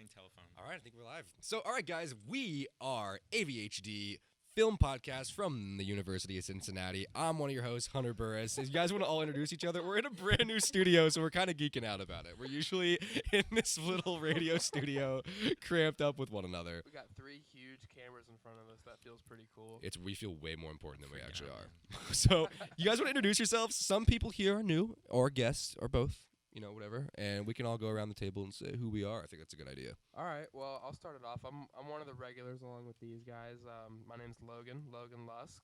playing telephone. All right, I think we're live. So, all right, guys, we are AVHD Film Podcast from the University of Cincinnati. I'm one of your hosts, Hunter Burris. If you guys want to all introduce each other, we're in a brand new studio, so we're kind of geeking out about it. We're usually in this little radio studio, cramped up with one another. We got 3 huge cameras in front of us. That feels pretty cool. We feel way more important than we actually out, are. So, you guys want to introduce yourselves? Some people here are new, or guests, or both. You know, whatever, and we can all go around the table and say who we are. I think that's a good idea. All right, well, I'll start it off. I'm one of the regulars along with these guys. My name's Logan Lusk,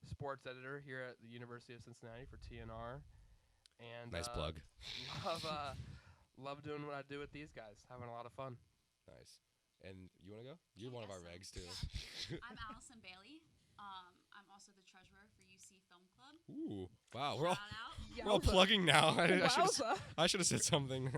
sports editor here at the University of Cincinnati for TNR. And Nice plug. Love doing what I do with these guys, having a lot of fun. Nice. And you want to go? You're one of our regs, too. Yeah. I'm Allison Bailey. I'm also the treasurer for UC Film Club. Ooh, wow. Shout out. We're all plugging now. I should have said something.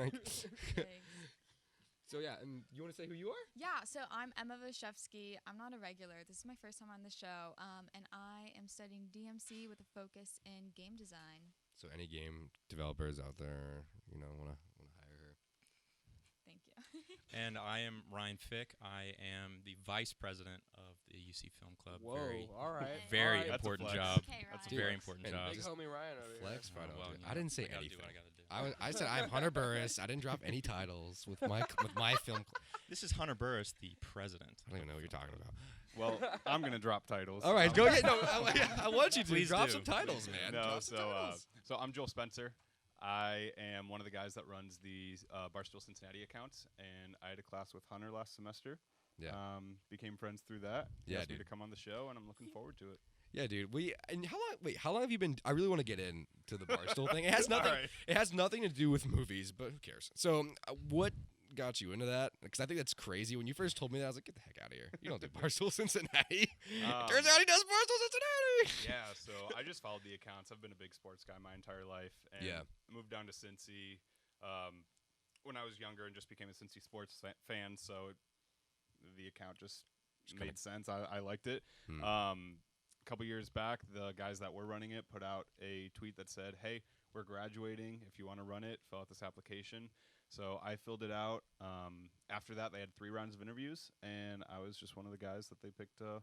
So, yeah, and you want to say who you are? Yeah, so I'm Emma Vashevsky. I'm not a regular. This is my first time on the show, and I am studying DMC with a focus in game design. So any game developers out there, want to hire her. Thank you. And I am Ryan Fick. I am the vice president of the UC Film Club. Whoa, all right. Very all right. important That's a job. Okay, That's a Ryan. very important And job. Big homie Ryan over Flex, here. right on, Well, dude. you I know, didn't say I gotta anything. do what I gotta do. I said I'm Hunter Burris. I didn't drop any titles with my film. This is Hunter Burris, the president. I don't even know what you're talking about. Well, I'm going to drop titles. All right, go ahead. No, I want you to Please drop do. some titles, man. No, Drop some titles. so I'm Joel Spencer. I am one of the guys that runs the Barstool Cincinnati account, and I had a class with Hunter last semester. Yeah. Became friends through that. He Yeah, asked me dude. to come on the show, and I'm looking forward to it. Yeah, dude. How long have you been? I really want to get into the Barstool thing. It has nothing. Alright. It has nothing to do with movies, but who cares? So, what got you into that? Because I think that's crazy. When you first told me that, I was like, "Get the heck out of here! You don't do Barstool Cincinnati." Turns out he does Barstool Cincinnati. Yeah, so I just followed the accounts. I've been a big sports guy my entire life, and Yeah. moved down to Cincy when I was younger, and just became a Cincy sports fan. So the account just made sense. I liked it. A couple years back, the guys that were running it put out a tweet that said, "Hey, we're graduating. If you want to run it, fill out this application." So I filled it out. After that, they had 3 rounds of interviews, and I was just one of the guys that they picked to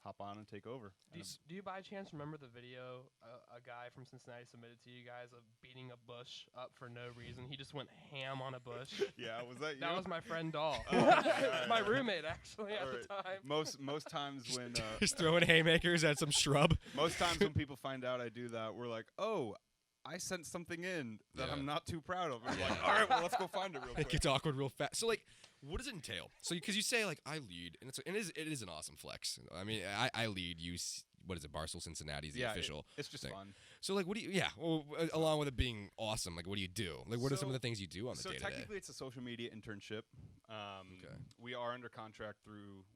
hop on and take over. Do you by chance remember the video a guy from Cincinnati submitted to you guys of beating a bush up for no reason? He just went ham on a bush. Yeah, was that you? That was my friend Dahl. yeah, My yeah. roommate, actually, at Alright. the time. Most times when Just throwing haymakers at some shrub. most times when people find out I do that, we're like, "Oh, I sent something in that Yeah. I'm not too proud of." And we're Yeah. like, "All right, well, let's go find it real It quick." gets awkward real fast. So, like, what does it entail? So, because you say, like, I lead, and it is an awesome flex. I mean, I lead. What is it? Barstool Cincinnati is the Yeah, official. it's just thing. fun. So, like, what do you? Yeah. Well, along with it being awesome, like, what do you do? Like, what are some of So- the things you do on the So day to day? technically, it's a social media internship. Okay. We are under contract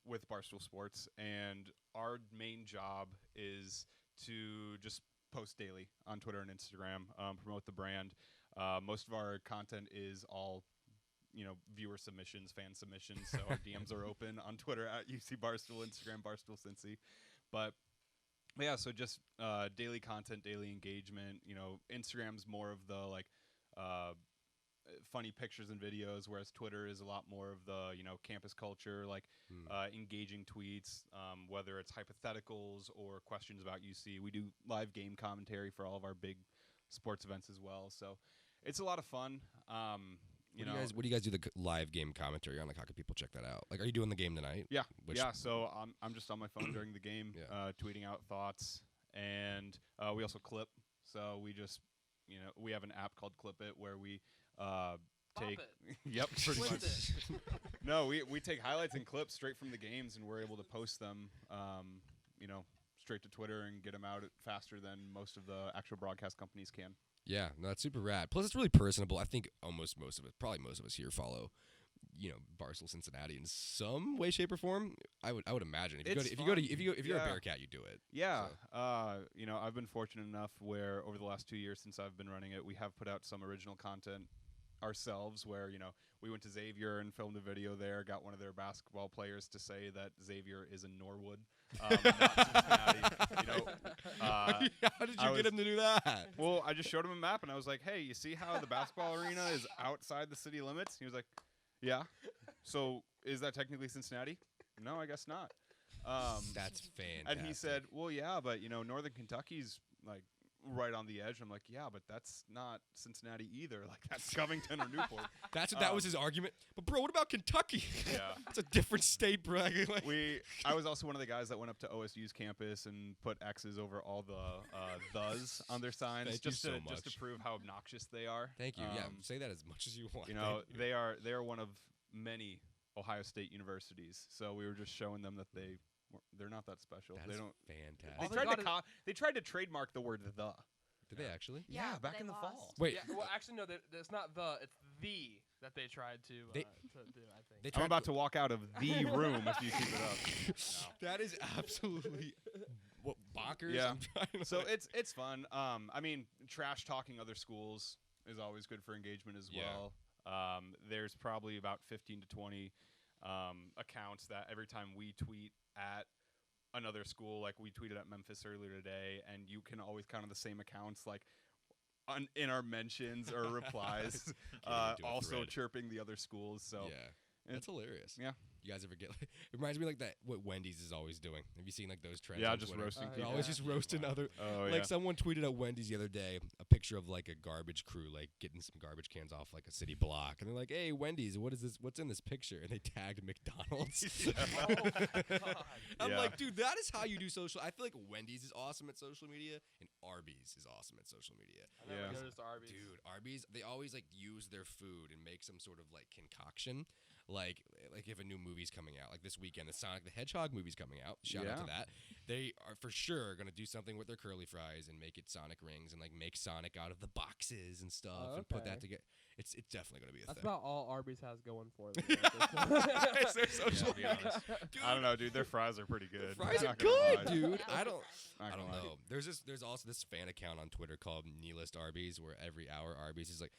with Barstool Sports, and our main job is to just post daily on Twitter and Instagram, promote the brand. Most of our content is all, viewer submissions, fan submissions. So our DMs are open on Twitter at UC Barstool, Instagram Barstool Cincy. But yeah, so just daily content, daily engagement. Instagram's more of the funny pictures and videos, whereas Twitter is a lot more of the campus culture, engaging tweets, whether it's hypotheticals or questions about UC. We do live game commentary for all of our big sports events as well, so it's a lot of fun. What do you guys do the live game commentary on? Like, how can people check that out? Like, are you doing the game tonight? Yeah, So I'm just on my phone during the game, Yeah. tweeting out thoughts, and we also clip. So we just, we have an app called Clip It where we take. it. Yep, pretty much. Twist it. No, we take highlights and clips straight from the games, and we're able to post them, straight to Twitter and get them out faster than most of the actual broadcast companies can. Yeah, no, that's super rad. Plus, it's really personable. I think probably most of us here follow, Barstool Cincinnati in some way, shape, or form. I would imagine if you're a Bearcat, you do it. Yeah, So. I've been fortunate enough where over the last 2 years since I've been running it, we have put out some original content ourselves. Where we went to Xavier and filmed a video there. Got one of their basketball players to say that Xavier is in Norwood, not Cincinnati. How did you get him to do that? Well, I just showed him a map, and I was like, "Hey, you see how the basketball arena is outside the city limits?" He was like, Yeah. So is that technically Cincinnati? No, I guess not. That's fantastic. And he said, well, yeah, but, Northern Kentucky's, like, right on the edge. I'm like, yeah, but that's not Cincinnati either. Like, that's Covington or Newport. that was his argument. But, bro, what about Kentucky? Yeah. It's a different state, bro. Like, I was also one of the guys that went up to OSU's campus and put X's over all the thes on their signs Thank you just so to much. prove how obnoxious they are. Thank you. Yeah, say that as much as you want. You know, they are one of many Ohio State universities. So we were just showing them that they're not that special. That they is don't. fantastic. They tried to trademark the word the. Did they actually? Yeah, Yeah, but back they in the lost. fall. Wait, Yeah, well, actually, no. It's not it's the that they tried to do. I think. they I'm tried about to walk out of the room if you keep it up. That is absolutely bonkers. Yeah. I'm trying to So it's fun. I mean, trash talking other schools is always good for engagement as Yeah. well. There's probably about 15 to 20 accounts that every time we tweet at another school, like we tweeted at Memphis earlier today, and you can always count on the same accounts, like in our mentions or replies, Getting into a also thread. chirping the other schools. So yeah, that's hilarious. Yeah. You guys ever get? It reminds me like that. What Wendy's is always doing. Have you seen like those trends? Yeah, on just Twitter? roasting They're people. always just roasting other. Oh, Like yeah. someone tweeted at Wendy's the other day a picture of like a garbage crew like getting some garbage cans off like a city block, and they're like, "Hey, Wendy's, what is this? What's in this picture?" And they tagged McDonald's. Oh my God. I'm Yeah. like, dude, that is how you do social. I feel like Wendy's is awesome at social media, and Arby's is awesome at social media. I never Yeah. noticed Arby's. Dude, Arby's, they always like use their food and make some sort of like concoction. Like if a new movie's coming out, like this weekend, the Sonic the Hedgehog movie's coming out. Shout out to that. They are for sure gonna do something with their curly fries and make it Sonic rings and like make Sonic out of the boxes and stuff Oh, and put okay. that together. It's definitely gonna be a That's thing. about all Arby's has going for them. It's their social to be honest. Dude, I don't know, dude. Their fries are pretty good. fries Not are gonna good, lie. dude. Yeah. I don't Not gonna lie. know. There's also this fan account on Twitter called Nihilist Arby's, where every hour Arby's is like,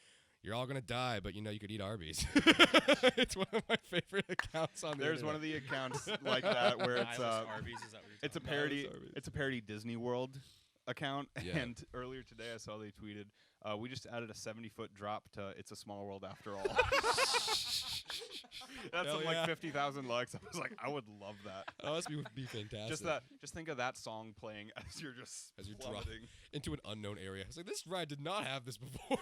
"You're all gonna die, but you could eat Arby's." It's one of my favorite accounts on. There's one of the accounts like that where it's Nihilist Arby's, is that what you're it's a talking parody. Arby's. It's a parody Disney World account. Yeah. And earlier today, I saw they tweeted, "We just added a 70-foot drop to It's a Small World After All." That's Hell on yeah. like 50,000 likes. I was like, I would love that. Oh, this would be fantastic. Just think of that song playing as you're just As you're plummeting. into an unknown area. It's like this ride did not have this before.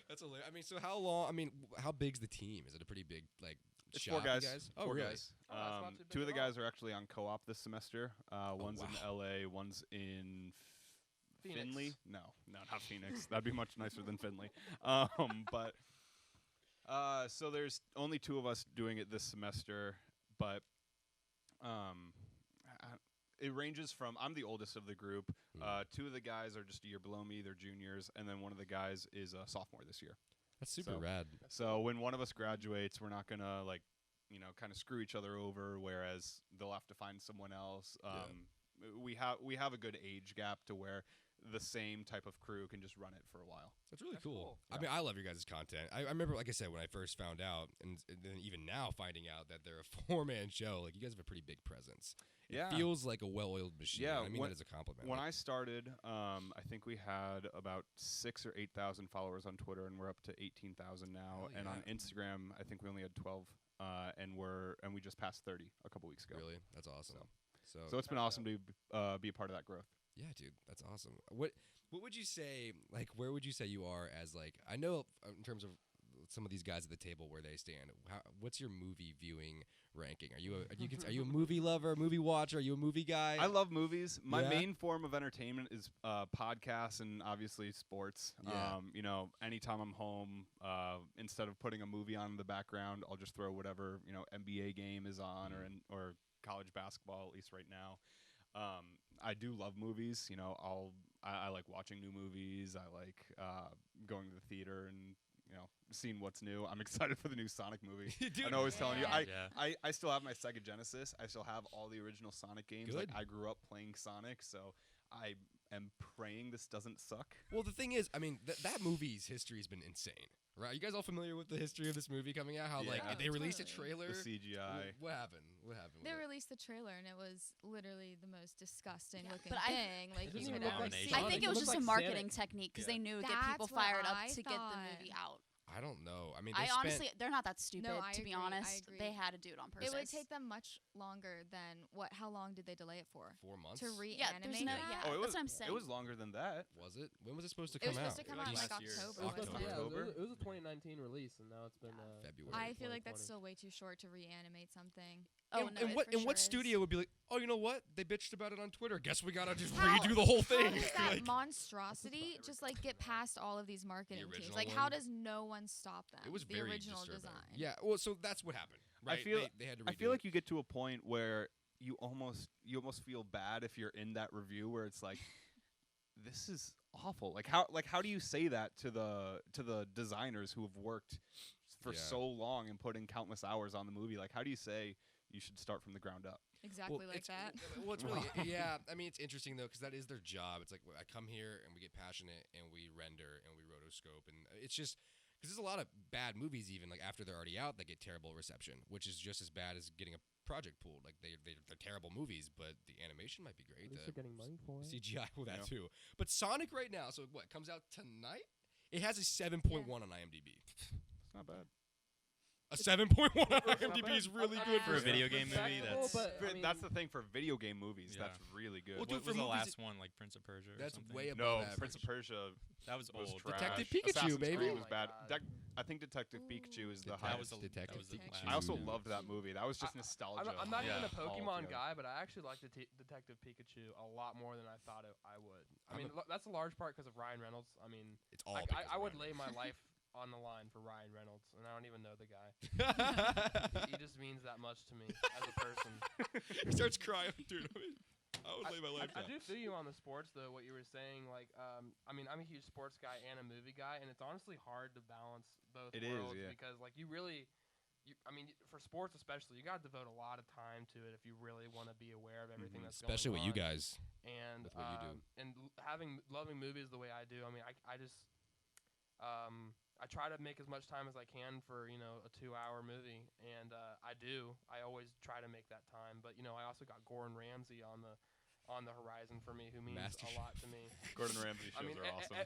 That's hilarious. I mean, so how long? I mean, how big's the team? Is it a pretty big like? It's shop, 4 guys. You guys? Oh, Four really? guys. Oh, that's not too big 2 of the at all. guys are actually on co-op this semester. One's in wow. LA. One's in Phoenix. Finley. No, not Phoenix. That'd be much nicer than Finley. But so there's only 2 of us doing it this semester, but it ranges from I'm the oldest of the group. 2 of the guys are just a year below me. They're juniors, and then one of the guys is a sophomore this year. That's super So- rad. So when one of us graduates, we're not gonna kind of screw each other over. Whereas they'll have to find someone else. We have a good age gap to where the same type of crew can just run it for a while. That's really That's cool. cool. I mean, I love your guys' content. I remember, like I said, when I first found out, and then even now finding out that they're a 4-man show, like you guys have a pretty big presence. It Yeah. feels like a well-oiled machine. Yeah, I mean when- that as a compliment. When Like, I started, I think we had about 6,000 or 8,000 followers on Twitter, and we're up to 18,000 now. Hell And on yeah. Instagram, I think we only had 12, and we just passed 30 a couple weeks ago. really, that's awesome. So it's been awesome to be a part of that growth. Yeah, dude, that's awesome. What would you say? Like, where would you say you are as like? I know in terms of some of these guys at the table where they stand. What's your movie viewing ranking? Are you a movie lover, movie watcher? Are you a movie guy? I love movies. My Yeah? main form of entertainment is podcasts and obviously sports. Yeah. Anytime I'm home, instead of putting a movie on in the background, I'll just throw whatever NBA game is on or college basketball, at least right now. I do love movies. I like watching new movies. I like going to the theater and seeing what's new. I'm excited for the new Sonic movie. Dude, I know I was telling you, Yeah. I still have my Sega Genesis. I still have all the original Sonic games. Good. Like I grew up playing Sonic, so I am praying this doesn't suck. Well, the thing is, I mean, that movie's history has been insane, right? You guys all familiar with the history of this movie coming out? How like Yeah. they released a Totally. trailer. The CGI. What happened? What happened? They with it? released the trailer and it was literally the most disgusting looking but I- thing like It you doesn't could even look ever like see. Sonic. I think It it was looks just a like marketing Sonic. technique because Yeah. they knew to get That's people what fired up I to get the thought. movie out. I don't know. I mean, I they spent honestly, they're not that stupid. I to be agree, I honest, agree. they had to do it on purpose. It would take them much longer than what? How long did they delay it for? 4 months. To Yeah, there's reanimate no. that? Yeah, Oh, it that's was. what I'm saying. It was longer than that. Was it? When was it supposed to It come was out? supposed to come Like out in like last year. October. It was, wasn't it? October. it was a 2019 release, and now it's been February. I feel like that's 2020. still way too short to reanimate something. Oh, and, no, and it what for and what sure studio is. would be like, oh, you know what? They bitched about it on Twitter. Guess we gotta just How- redo the whole thing. How does that Like, monstrosity just like get past all of these marketing teams? original Like, how one? does no one stop them? it was the very original disturbing. design. Yeah. Well, so that's what happened. Right? I feel. they had to redo I feel it. like you get to a point where you almost feel bad if you're in that review where it's like, this is awful. Like how do you say that to the designers who have worked for Yeah. so long and put in countless hours on the movie? Like, how do you say you should start from the ground up? Exactly Well, like it's, that. Well, it's really, yeah. I mean, it's interesting though, because that is their job. It's like I come here and we get passionate and we render and we rotoscope, and it's just because there's a lot of bad movies even like after they're already out that get terrible reception, which is just as bad as getting a project pulled. Like they're terrible movies, but the animation might be great. At least The they're getting money for it. CGI, well, that Yeah. too. But Sonic right now, so what comes out tonight? It has a 7.1 on IMDb. It's not bad. A 7.1 on It's not IMDb bad. is really I good For a mean, video it's game movie, respectable, that's- but, I mean, That's the thing for video game movies. Yeah. That's really good. Well, dude, What was for the movies last one? Like Prince of Persia or That's something? way above no, average. Prince of Persia That was was old. trash. Detective Pikachu, Assassin's baby. Creed Oh was my bad. God. I think Detective Pikachu is the That highest. was the Detective that was the Pikachu. last I also one. loved that movie. That was just I- nostalgia. I'm not even Yeah. a Pokemon altogether. guy, but I actually like Detective Pikachu a lot more than I thought I would. I I'm mean, that's a large part because of Ryan Reynolds. I mean, It's all. I because I of would Ryan lay my Reynolds. life on the line for Ryan Reynolds, and I don't even know the guy. He just means that much to me as a person. He starts crying, dude. I would lay my life I down. do feel you on the sports though. What you were saying, like, I mean, I'm a huge sports guy and a movie guy, and it's honestly hard to balance both It is, worlds yeah. because, like, I mean, for sports especially, you got to devote a lot of time to it if you really want to be aware of everything that's Especially going with you on. guys. And with what you do. loving movies the way I do. I mean, I just I try to make as much time as I can for a 2-hour movie, and I do. I always try to make that time, but I also got Gordon Ramsay on the horizon for me, who means Master a lot to me. Gordon Ramsay shows I mean, are awesome.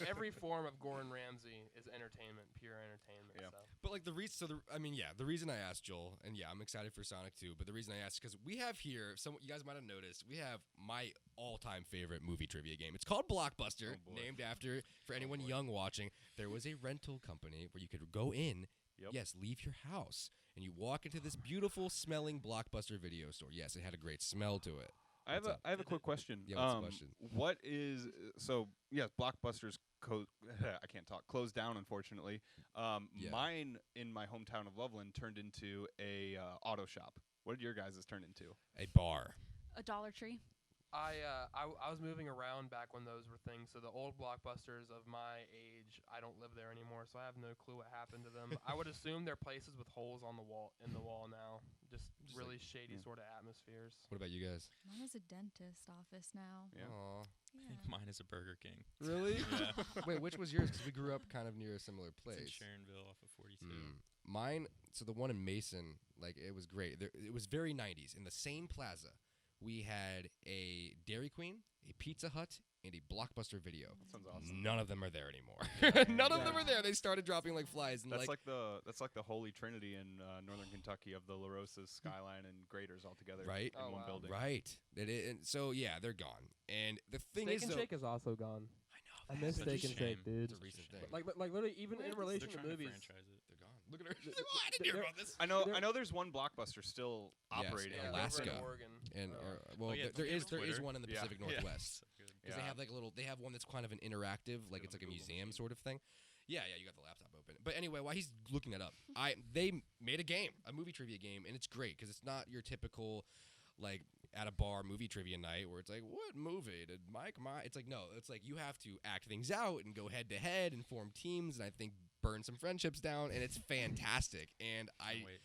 every form of Gordon Ramsay is entertainment, pure entertainment. Yeah. So. But like the reason I asked Joel, and yeah, I'm excited for Sonic 2, but the reason I asked is because we have here, you guys might have noticed, we have my all-time favorite movie trivia game. It's called Blockbuster, Oh, boy. named after, for anyone boy. young watching, there was a rental company where you could go in, Yep. yes, leave your house, and you walk into this beautiful smelling Blockbuster video store. Yes, it had a great smell to it. I have What's a quick question. Yeah, what's the question? What is Blockbuster's I can't talk. Closed down, unfortunately. Yeah. Mine in my hometown of Loveland turned into a auto shop. What did your guys' turn into? A bar. A Dollar Tree. I was moving around back when those were things, so the old Blockbusters of my age, I don't live there anymore, so I have no clue what happened to them. I would assume they're places with holes in the wall now, just really like- shady yeah. sort of atmospheres. What about you guys? Mine is a dentist office now. Yeah. Aw. I think mine is a Burger King. Really? Yeah. Wait, which was yours? Because we grew up kind of near a similar It's place. in Sharonville off of 42. Mine, so the one in Mason, like it was great. It was very 90s. In the same plaza, we had a Dairy Queen, a Pizza Hut, and a Blockbuster Video. That sounds awesome. None of them are there anymore. None of them are there. They started dropping like flies. And That's like the holy trinity in northern Kentucky of the La Rosas, Skyline, and Graders all together Right. in Oh, one wow. building. right. And so yeah, they're gone. And the thing Steak is, and though, Shake is also gone. I I miss Such a Steak and shame. Shake, dude. It's a recent thing. Like literally, even in relation They're to trying to movies. franchise it. They're gone. Look at her. Th- Oh, I didn't hear they're- about this. I know. They're- I know. There's one Blockbuster still Yes, operating. in Yeah, Alaska. over in Oregon. And well, Oh, yeah, there is Twitter. one in the Yeah. Pacific Yeah. Northwest. So good. Because they have like a little, they have one that's kind of an interactive, like it's like a Google museum machine. sort of thing. Yeah, you got the laptop open. But anyway, while he's looking that up, they made a game, a movie trivia game, and it's great because it's not your typical like at a bar movie trivia night where it's like, what movie did Mike? It's like no, it's like you have to act things out and go head to head and form teams, and I think burn some friendships down, and it's fantastic. And Can't wait.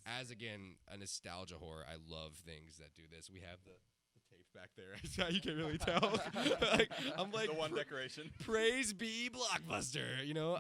as again a nostalgia whore, I love things that do this. We have the tape back there. You can't really tell. I'm like the one decoration. praise be Blockbuster.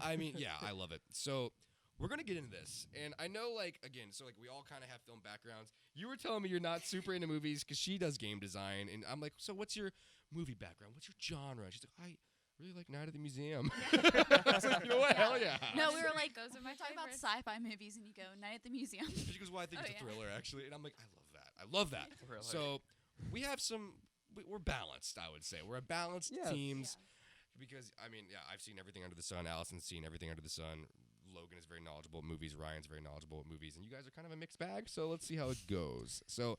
I mean, yeah, I love it. So we're gonna get into this, and I know, like, again, so like we all kind of have film backgrounds. You were telling me you're not super into movies because she does game design, and I'm like, so what's your movie background? What's your genre? And she's like, really like Night at the Museum. I was like, you know what? Hell yeah. No, we were like, Those are my talk about favorites. sci-fi movies, and you go Night at the Museum. She goes, well, I think Oh, it's a yeah. thriller, actually. And I'm like, I love that. I love that. Really. So we have we're balanced, I would say. We're a balanced Yes. teams. Because, I mean, yeah, I've seen everything under the sun. Allison's seen everything under the sun. Logan is very knowledgeable at movies. Ryan's very knowledgeable at movies. And you guys are kind of a mixed bag, so let's see how it goes. So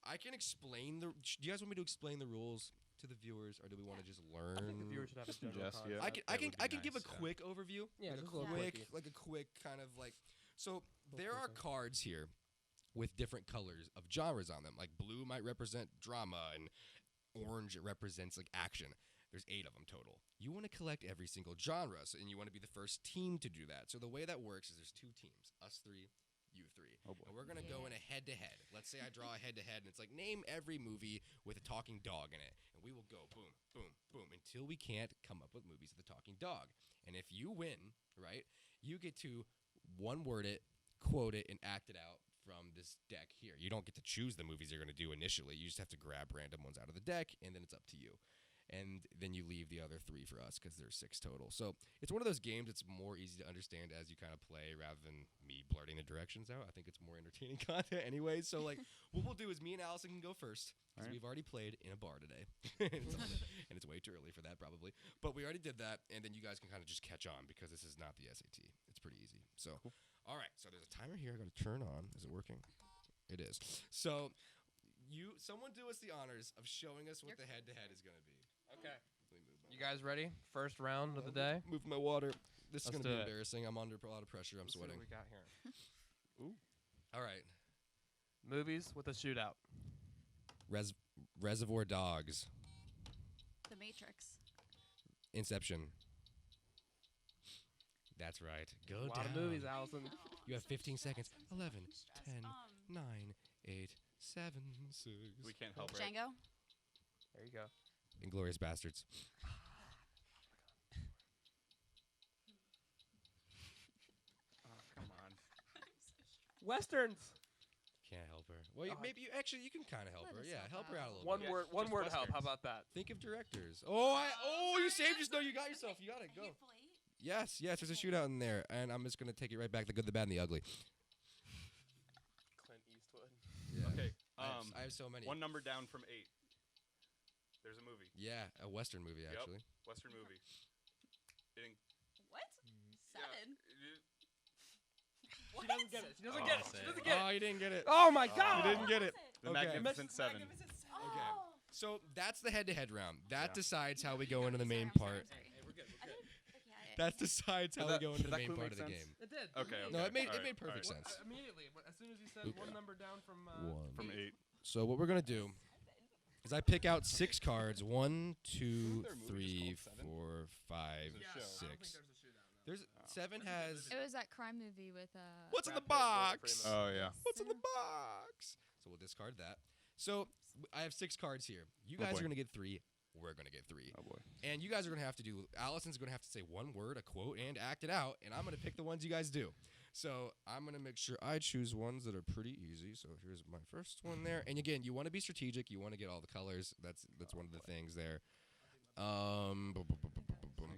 I can explain do you guys want me to explain the rules to the viewers, or do we want to just learn? I think the viewers should have a general Yes, concept. yeah. I can give a quick overview. Yeah, like just a a little quick, quickie. like a quick kind of like. So there are cards here with different colors of genres on them. Like blue might represent drama, and orange it represents like action. There's 8 of them total. You want to collect every single genre, and you want to be the first team to do that. So the way that works is there's 2 teams, us 3, you 3. Oh, boy. And we're going to go in a head-to-head. Let's say I draw a head-to-head, and it's like, name every movie with a talking dog in it. And we will go boom, boom, boom, until we can't come up with movies with a talking dog. And if you win, right, you get to one-word it, quote it, and act it out from this deck here. You don't get to choose the movies you're going to do initially. You just have to grab random ones out of the deck, and then it's up to you. And then you leave the other 3 for us because there's 6 total. So it's one of those games that's more easy to understand as you kind of play rather than me blurting the directions out. I think it's more entertaining content anyway. So like what we'll do is me and Allison can go first because Alright. we've already played in a bar today. And it's way too early for that probably. But we already did that, and then you guys can kind of just catch on because this is not the SAT. It's pretty easy. So, all right. So there's a timer here. I got to turn on. Is it working? It is. So someone do us the honors of showing us what the head-to-head is going to be. Okay. You guys ready? First round of the day. Move my water. This is Let's going to do be it. embarrassing. I'm under a lot of pressure. I'm Let's see what sweating. we got here. All right. Movies with a shootout. Reservoir Dogs. The Matrix. Inception. That's right. Go A lot down. of movies, Allison. You have 15 seconds. 11, Stress. 10, 9, 8, 7, 6. We can't help right. Django. There you go. Inglourious Bastards. Oh, come on. Westerns. Can't help her. Well, Oh, maybe you can kind of help Let her. us Yeah, help her out a little One bit. word. just One word help. How Westerns. about that? Think of directors. You saved yourself. No, you got yourself. You got it. Go. Yes, there's a shootout in there, and I'm just gonna take it right back. The good, the bad, and the ugly. Clint Eastwood. Yeah. Okay. I have so many. One number down from 8. There's a movie. Yeah, a Western movie Yep. actually. Western movie. What? 7. She doesn't get it. She doesn't Oh, get it. say She it. doesn't get Oh, it. you didn't get it. Oh my Oh. God! You didn't get it. The Okay. Magnificent Seven. Okay. So that's the head-to-head round. That Yeah. decides how we go into the main Sorry, part. sorry. Hey, we're good. We're good. That decides how Does we that- go into does the that main clue part of make the sense? game. It did. Okay. No, it made Alright, perfect alright. sense. Immediately, as soon as you said Oop. one number down from One. From 8. So what we're gonna do is I pick out 6 cards. 1, 2, Isn't there a movie 3, just called Seven? 4, 5, There's a Yeah, show. I don't think 6. there's a shootout. No. There's Oh. 7 has. It was that crime movie with What's in the Brad Pitt, Morgan box? Freeman. Oh yeah. What's in the box? So we'll discard that. So I have 6 cards here. You Oh, guys boy. are gonna get 3. We're gonna get 3. Oh boy. And you guys are gonna have to do. Allison's gonna have to say one word, a quote, and act it out. And I'm gonna pick the ones you guys do. So I'm gonna make sure I choose ones that are pretty easy. So here's my first one there. And again, you want to be strategic. You want to get all the colors. That's one of the things there. Boom, boom, boom, boom, boom, boom, boom.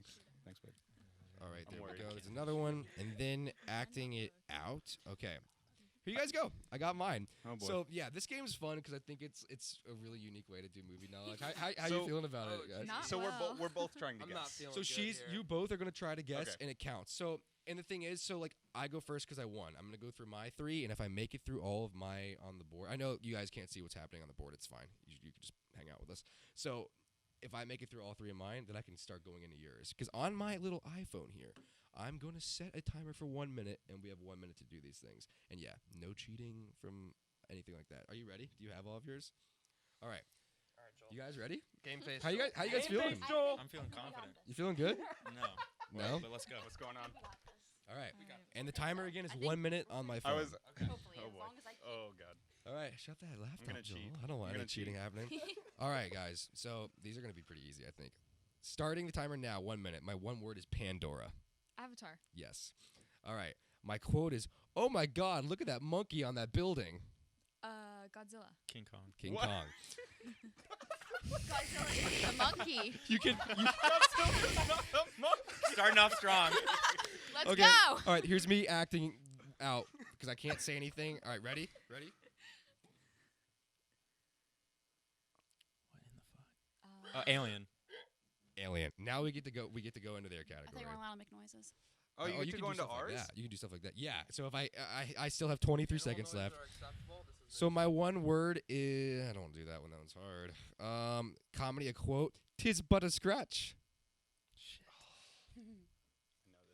Thanks, babe. All right, I'm there we worried. go. There's another one, and then acting it out. Okay. Here you guys go. I got mine. Oh boy. So yeah, this game's fun because I think it's a really unique way to do movie knowledge. How So- you feeling about it, Oh, guys? Not so well. we're both trying to I'm guess. not feeling So good here. you both are gonna try to guess, Okay. and it counts. So and the thing is, so like I go first because I won. I'm gonna go through my 3, and if I make it through all of my on the board, I know you guys can't see what's happening on the board. It's fine. You can just hang out with us. So if I make it through all 3 of mine, then I can start going into yours. Because on my little iPhone here, I'm going to set a timer for 1 minute, and we have 1 minute to do these things. And yeah, no cheating from anything like that. Are you ready? Do you have all of yours? All right. All right, Joel. You guys ready? Game face. How you guys Game feeling? face, Joel. I'm feeling confident. You feeling good? No. No? But let's go. What's going on? All right. We got it. And the timer again is I think- 1 minute on my phone. I was. Hopefully, Oh as boy. long as I keep. Oh god. All right, shut that laptop, gonna Joel. cheat. I don't want I'm any gonna cheating cheat. happening. All right, guys. So these are going to be pretty easy, I think. Starting the timer now, 1 minute. My one word is Pandora. Avatar. Yes. All right. My quote is, "Oh my God, look at that monkey on that building." Godzilla. King Kong. King What? Kong. Godzilla is the monkey. You can. You, That's Starting off strong. Let's Okay. go. All right, here's me acting out because I can't say anything. All right, ready? Ready? What in the fuck? Alien. Alien. Now we get to go. We get to go into their I thought category. you weren't allowed to make noises. Oh, you get to can go do into stuff like ours? that. You can do stuff like that. Yeah. So if I still have 23 seconds Animal left. noises are acceptable. This is So my one word is I don't want to do that one. That one's hard. Comedy, a quote. "'Tis but a scratch."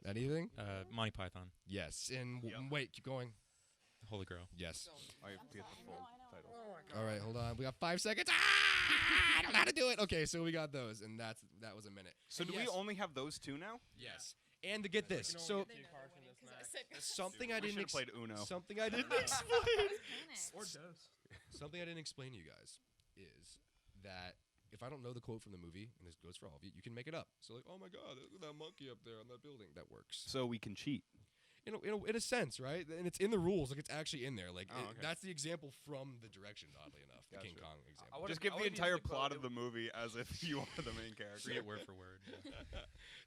Anything? Monty Python. Yes. And Yep. wait, keep going. Holy Grail. Yes. I forget the full title. Oh my God. All right, hold on. We got 5 seconds. I don't know how to do it. Okay, so we got those, and that was a minute. So And do yes, we only have those two now? Yes. And to get this, You can so only get 2 cards from this match. something I we didn't should have played Uno. something I didn't explain. Or dose. Something I didn't explain to you guys is that if I don't know the quote from the movie, and this goes for all of you, you can make it up. So like, oh my God, look at that monkey up there on that building. That works. So we can cheat. In a sense, right? And it's in the rules, like it's actually in there. Like Oh, okay. that's the example from the directions, oddly enough, the King Gotcha. Kong example. I would've- Just give I the would've used entire the quote. plot of the movie as if you are the main character. Read it word for word. Yeah.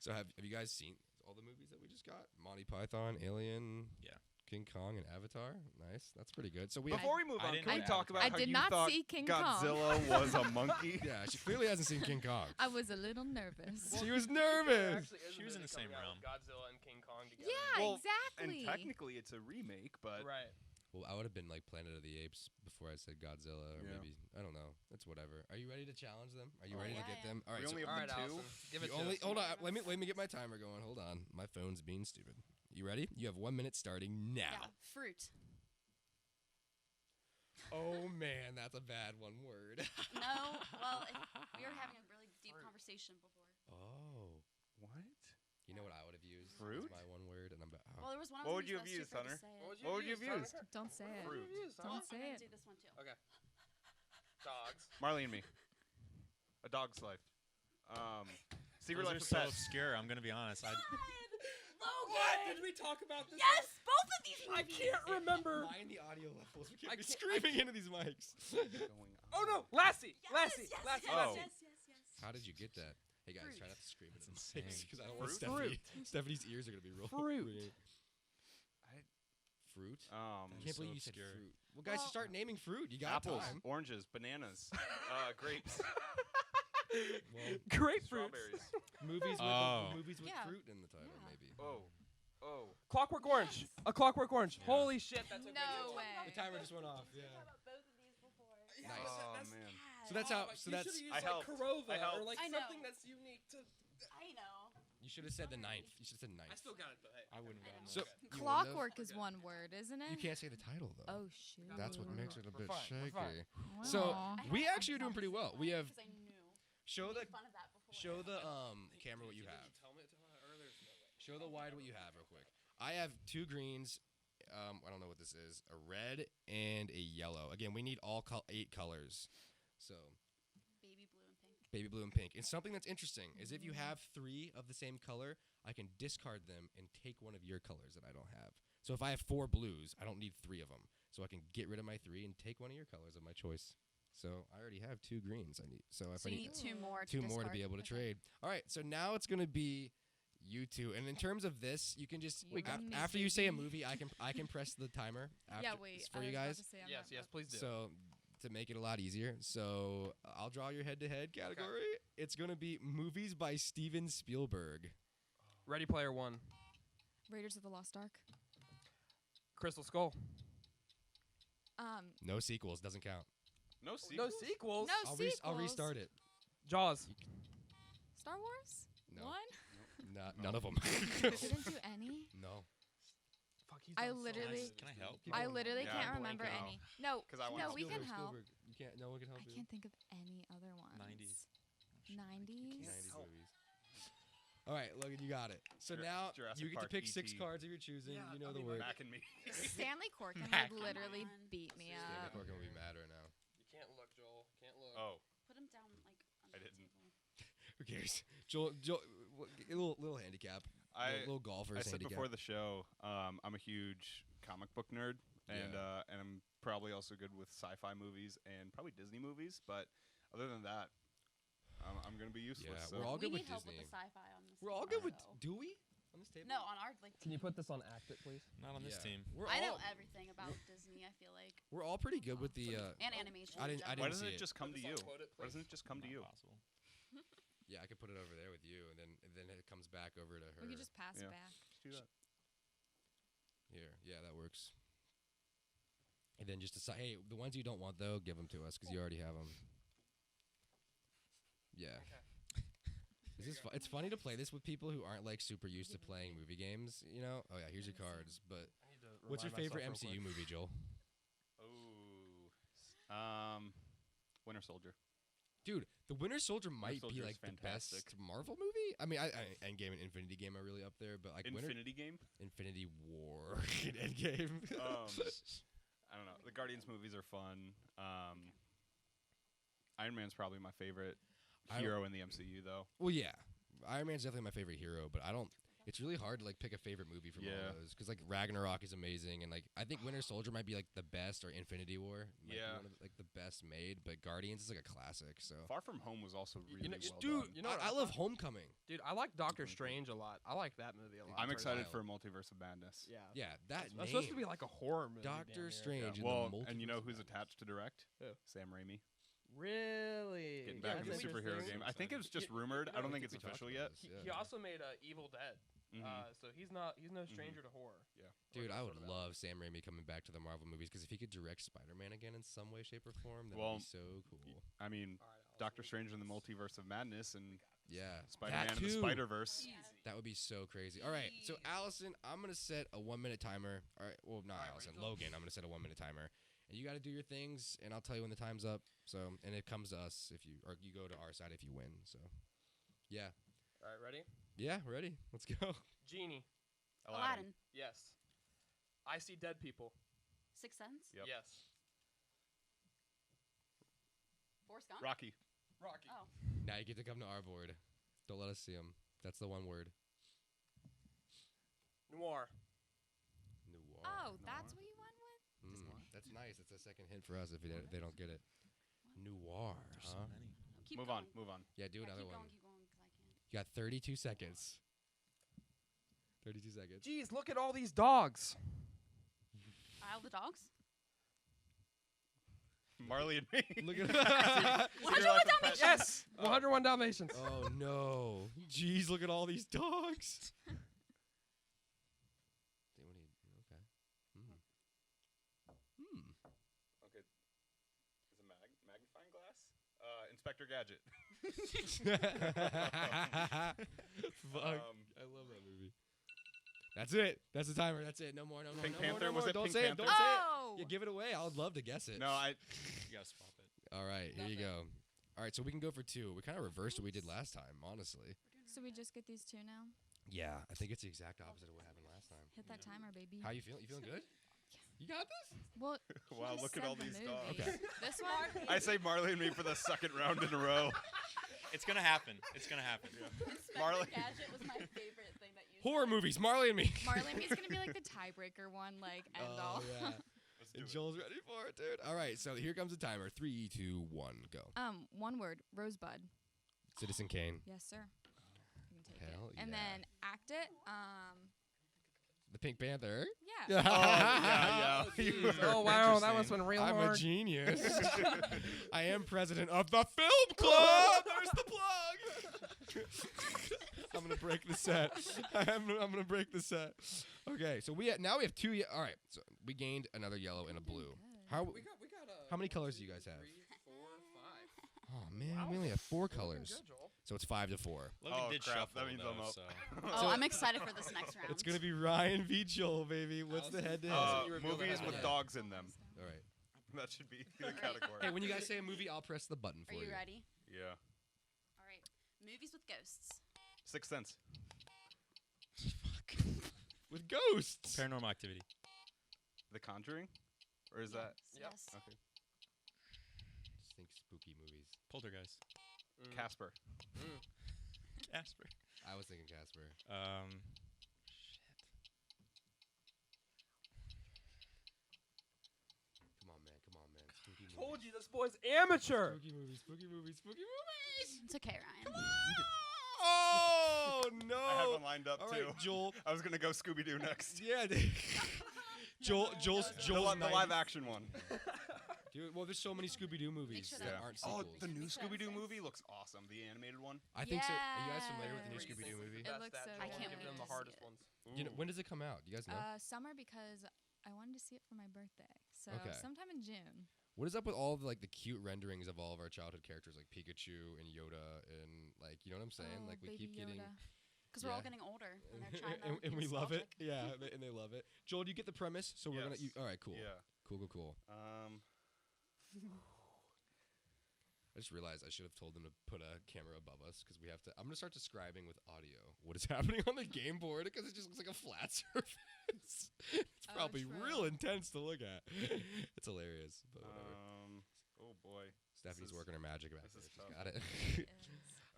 So have you guys seen all the movies that we just got? Monty Python, Alien, Yeah. King Kong, and Avatar. Nice, that's pretty good. So we Before we move I on, didn't can we know talk that. about I how did you not thought see King Kong. Godzilla was a monkey? yeah, she clearly hasn't seen King Kong. I was a little nervous. She was There nervous. actually is a She was in movie the same coming out with realm. Godzilla and King Kong together. Yeah, Well, exactly. And technically, it's a remake, but Right. Well, I would have been like Planet of the Apes before I said Godzilla, or Yeah. maybe I don't know. It's whatever. Are you ready to challenge them? Are you Oh, ready yeah, to get yeah. them? All right. we so only All have right, the two. Allison. Give it you to only us. hold on. Let me get my timer going. Hold on. My phone's being stupid. You ready? You have 1 minute starting now. Yeah, fruit. Oh man, that's a bad one word. No, well, we were having a really deep conversation before. Oh, What? you know what I would have used? Fruit? As my one word, and I'm. Well, there was one. What I would was you gonna have use, used, but I was Hunter? too afraid to say it. What would you have used? Don't say it. Fruit. Don't I'm say gonna it. do this one too. Okay. Dogs. Marley and me. A dog's life. Secret Those Life are of so Pets. obscure. I'm gonna be honest. What? Did we talk about this? Yes, both of these. I can't remember. Mind the audio levels. We I can't be can't- screaming into these mics. Oh no, Lassie. Yes, Lassie. yes, Lassie. yes, Oh. yes, yes, yes. How did you get that? Hey guys, Fruit. try not to scream into the That's mics insane. because I don't want Fruit? Stephanie's ears are gonna be real. Fruit. ringing. Fruit. Um, I can't so believe you said obscure. fruit. Well, guys, Well- start naming fruit. You got apples, time. oranges, bananas, grapes, Well, Grapefruit. strawberries. movies with Oh. movies with Yeah. fruit in the title, Yeah. maybe. Oh. Clockwork Orange. A Clockwork Orange. Yeah. Holy shit, that's a No way. The timer just went off. Yeah. Both of these before. Nice. Oh man. So that's how. So that's. used I helped. Corova I helped. or like I know. something that's unique to. I know. You should have said the ninth. You should have said ninth. I still got it though. Hey. I wouldn't have gotten So that. you wouldn't have? Clockwork is one word, isn't it? You can't say the title though. Oh shoot. That's what makes it a We're bit fine, we're shaky. fine. So Aw. we actually are doing pretty well. We have Because I knew. show the Made fun of that before. show the camera what you have. Tell me earlier. Show the wide what you have real quick. I have 2 greens. I don't know what this is. A red and a yellow. Again, we need all 8 colors. So Baby blue and pink. baby blue and pink. And something that's interesting is if you have 3 of the same color, I can discard them and take one of your colors that I don't have. So if I have 4 blues, I don't need 3 of them. So I can get rid of my 3 and take one of your colors of my choice. So I already have 2 greens. I need if So I you need need 2 more. 2 more to discard. be able to Okay. trade. All right, so now it's gonna be you two. And in terms of this, you can just You and me, after you say a baby. movie, I can press the timer. After, Yeah, wait. for I you was about guys. to say I'm Yes, not yes, please do. So to make it a lot easier, so I'll draw your head-to-head category. It's gonna be movies by Steven Spielberg. Ready Player One. Raiders of the Lost Ark. Crystal Skull. No sequels, doesn't count. No No sequels. sequels. No I'll sequels. restart it. Jaws. Star Wars. No. One. None of them. Didn't do any. No. Fuck, he's I done so literally- much. Can I help? Keep I going. literally Yeah, can't I'm remember blanking out. any. No. 'Cause I want No, we can Spielberg, help. Spielberg. You can't. No one can help I you. can't think of any other ones. 90s. 90s. 90s movies. All right, Logan, you got it. So now Jurassic you get to Park, pick 6 E.T.. cards of your choosing. Yeah, you know I the mean, word. Back and me. Stanley Corkin Back. would literally Come on. beat me Stanley up. Corkin will be mad right now. You can't look, Joel. Can't look. Oh. Put him down like on I the didn't. table. Who cares? Joel, a little handicap. Little golfer's I said handicap. before the show, I'm a huge comic book nerd, and Yeah. and I'm probably also good with sci-fi movies and probably Disney movies. But other than that, I'm gonna be useless. Yeah, so. we're all We good need with help Disney. with the sci-fi on this. We're all team, good with. so- Do we on this table? No, on our like. Can you put this on Act It, please? Not on this Yeah. team. We're I know all, everything about Disney. I feel like, we're all pretty good with the. and animation. I in didn't- I general. Why didn't doesn't see it it. just come to you? Why doesn't it just come to Not you? possible. Yeah, I could put it over there with you, and then it comes back over to her. We could just pass Yeah. it back. Just do that. Here. Yeah, that works. And then just decide, hey, the ones you don't want though, give them to us because you already have them. Yeah. This is it's funny to play this with people who aren't like super used to playing movie games. You know? Oh yeah, here's your cards. But I need to what's your remind favorite myself real MCU quick. movie, Joel? Oh. Winter Soldier. Dude, The Winter Soldier might be Soldier's like the fantastic. best Marvel movie. I mean, Endgame and Infinity Game are really up there, but like Infinity Game. Infinity War and Endgame. I don't know. The Guardians movies are fun. Iron Man's probably my favorite hero in the MCU, though. Well, yeah, Iron Man's definitely my favorite hero, but I don't. It's really hard to like pick a favorite movie from Yeah. all those because like Ragnarok is amazing, and like I think Winter Soldier might be like the best, or Infinity War might be Yeah. one of the, like the best made, but Guardians is like a classic. So Far From Home was also really know, well dude, done. You know what I I love thought? Homecoming. Dude, I like Doctor Strange a lot. I like that movie a lot. I'm excited Wild. for Multiverse of Madness. Yeah. Yeah, that It's name. supposed to be like a horror movie. damn Doctor near. Strange. in the Well, multiverse and you know of who's madness. attached to direct? Who? Sam Raimi. Really? Getting Yeah, back in the that's superhero interesting. game. I think it was just You- rumored. you I don't know, think I it's think we talked official about yet. this, He yeah. also made Evil Dead. Mhm. So he's no stranger to horror. Dude, I would Sort of that. love Sam Raimi coming back to the Marvel movies because if he could direct Spider-Man again in some way, shape, or form, that Well, would be so cool. I mean, All right, Allison, Doctor Strange in the Multiverse of Madness and Yeah, Spider-Man that and the too. Spider-Verse. That would be so crazy. All right, so Allison, I'm gonna set a 1-minute timer. All right, well, not Allison, Logan. I'm gonna set a 1-minute timer, and you got to do your things, and I'll tell you when the time's up. So, and it comes to us if you or you go to our side if you win. So, yeah, All right, ready? yeah, ready. Let's go. Genie. Aladdin. Yes. I see dead people. Sixth Sense. Yep. Yes. Forrest Gump. Rocky. Rocky. Oh. Now you get to come to our board. Don't let us see them. That's the one word. Noir. Noir. Oh, that's what you went with? That's nice. It's a second hint for us if they don't get it. Noir. There's so Huh? many. Keep Move going. on. Move on. Yeah, do Yeah, another keep one. going, keep going, 'cause I can't. You got 32 seconds. 32 seconds. Jeez, look at all these dogs. Isle of the Dogs. Marley and me. Look at 101 Dalmatians. Yes. 101 Dalmatians. Oh no. Jeez, look at all these dogs. Okay. Okay. Is a magnifying glass? Inspector Gadget. Fuck. I love that movie. That's it. That's the timer. That's it. No more. No more. Pink no more, Panther? no Was more. it Don't Pink say Panther? it. Don't say it. Oh! Yeah, give it away. I would love to guess it. No, I. You gotta swap it. All right, here you go. All right, so we can go for 2. We kind of reversed what we did last time, honestly. So we just get these 2 now? Yeah, I think it's the exact opposite of what happened last time. Hit that timer, baby. How you feeling? You feeling good? You got this? Well, Wow, he look at said all the these movie. dogs. Okay. This one? I say Marley and me for the second round in a row. It's gonna happen. It's gonna happen. Inspector Marley. Gadget was my favorite thing that you Horror movies, Marley and me. Marley and Me's going to be like the tiebreaker one, like, end all. yeah. Let's do And it. Joel's ready for it, dude. All right, so here comes the timer. 3, 2, 1, go. One word, Rosebud. Citizen Kane. Yes, sir. You can take Hell it. And yeah. then act it. The Pink Panther. Yeah. yeah, yeah. Oh wow, that must have been real I'm hard. a genius. I am president of the film club. There's the plug. I'm gonna break the set. I'm gonna break the set. Okay, so now we have 2. All right, so we gained another yellow and a blue. How We got how many colors do you guys have? 3, 4, 5. Oh man, we only have 4 colors. Good, Joel. So it's 5 to 4. Logan Oh, did crap, shuffle that means though, I'm up. so Oh, I'm excited for this next round. It's gonna be Ryan v. Joel, baby. What's the head to head? you revealed Movies that. with Yeah. dogs in them. All right. That should be the category. Hey, when you guys say a movie, I'll press the button for Are you ready? Yeah. All right. Movies with ghosts. Sixth Sense. With ghosts. Paranormal Activity. The Conjuring? Or is that? Yep. Yes. Okay. Just think spooky movies. Poltergeist. Casper. Casper. I was thinking Casper. Come on, man. Spooky movies. Told you this boy's amateur. Spooky movies. please. It's okay, Ryan. Oh no! I have one lined up All too. right, Joel. I was gonna go Scooby Doo next. Yeah. Joel's The live action one. Dude, well, there's so many Scooby-Doo movies sure that that- aren't Oh, sequels. the new Makes Scooby Doo sense. movie looks awesome. The animated one. I think so. Are you guys familiar with the new Yes. Scooby-Doo movie? It looks so I good. can't Give wait them the to see hardest it. ones. You know, when does it come out? Do you guys know? Summer because I wanted to see it for my birthday. So Okay. sometime in June. What is up with all of the cute renderings of all of our childhood characters like Pikachu and Yoda and you know what I'm saying? Oh, Like we baby keep getting Yoda. Because we're all Yeah. getting older and they're trying to. and be we love it. nostalgic. Yeah, and they love it. Joel, do you get the premise? So we're Yes. all right, cool. Yeah. Cool. I just realized I should have told them to put a camera above us because we have to. I'm gonna start describing with audio what is happening on the game board because it just looks like a flat surface. It's Oh, probably true. real intense to look at. It's hilarious, but whatever. Oh boy. Stephanie's is- working her magic back this there. is She's tough. got it.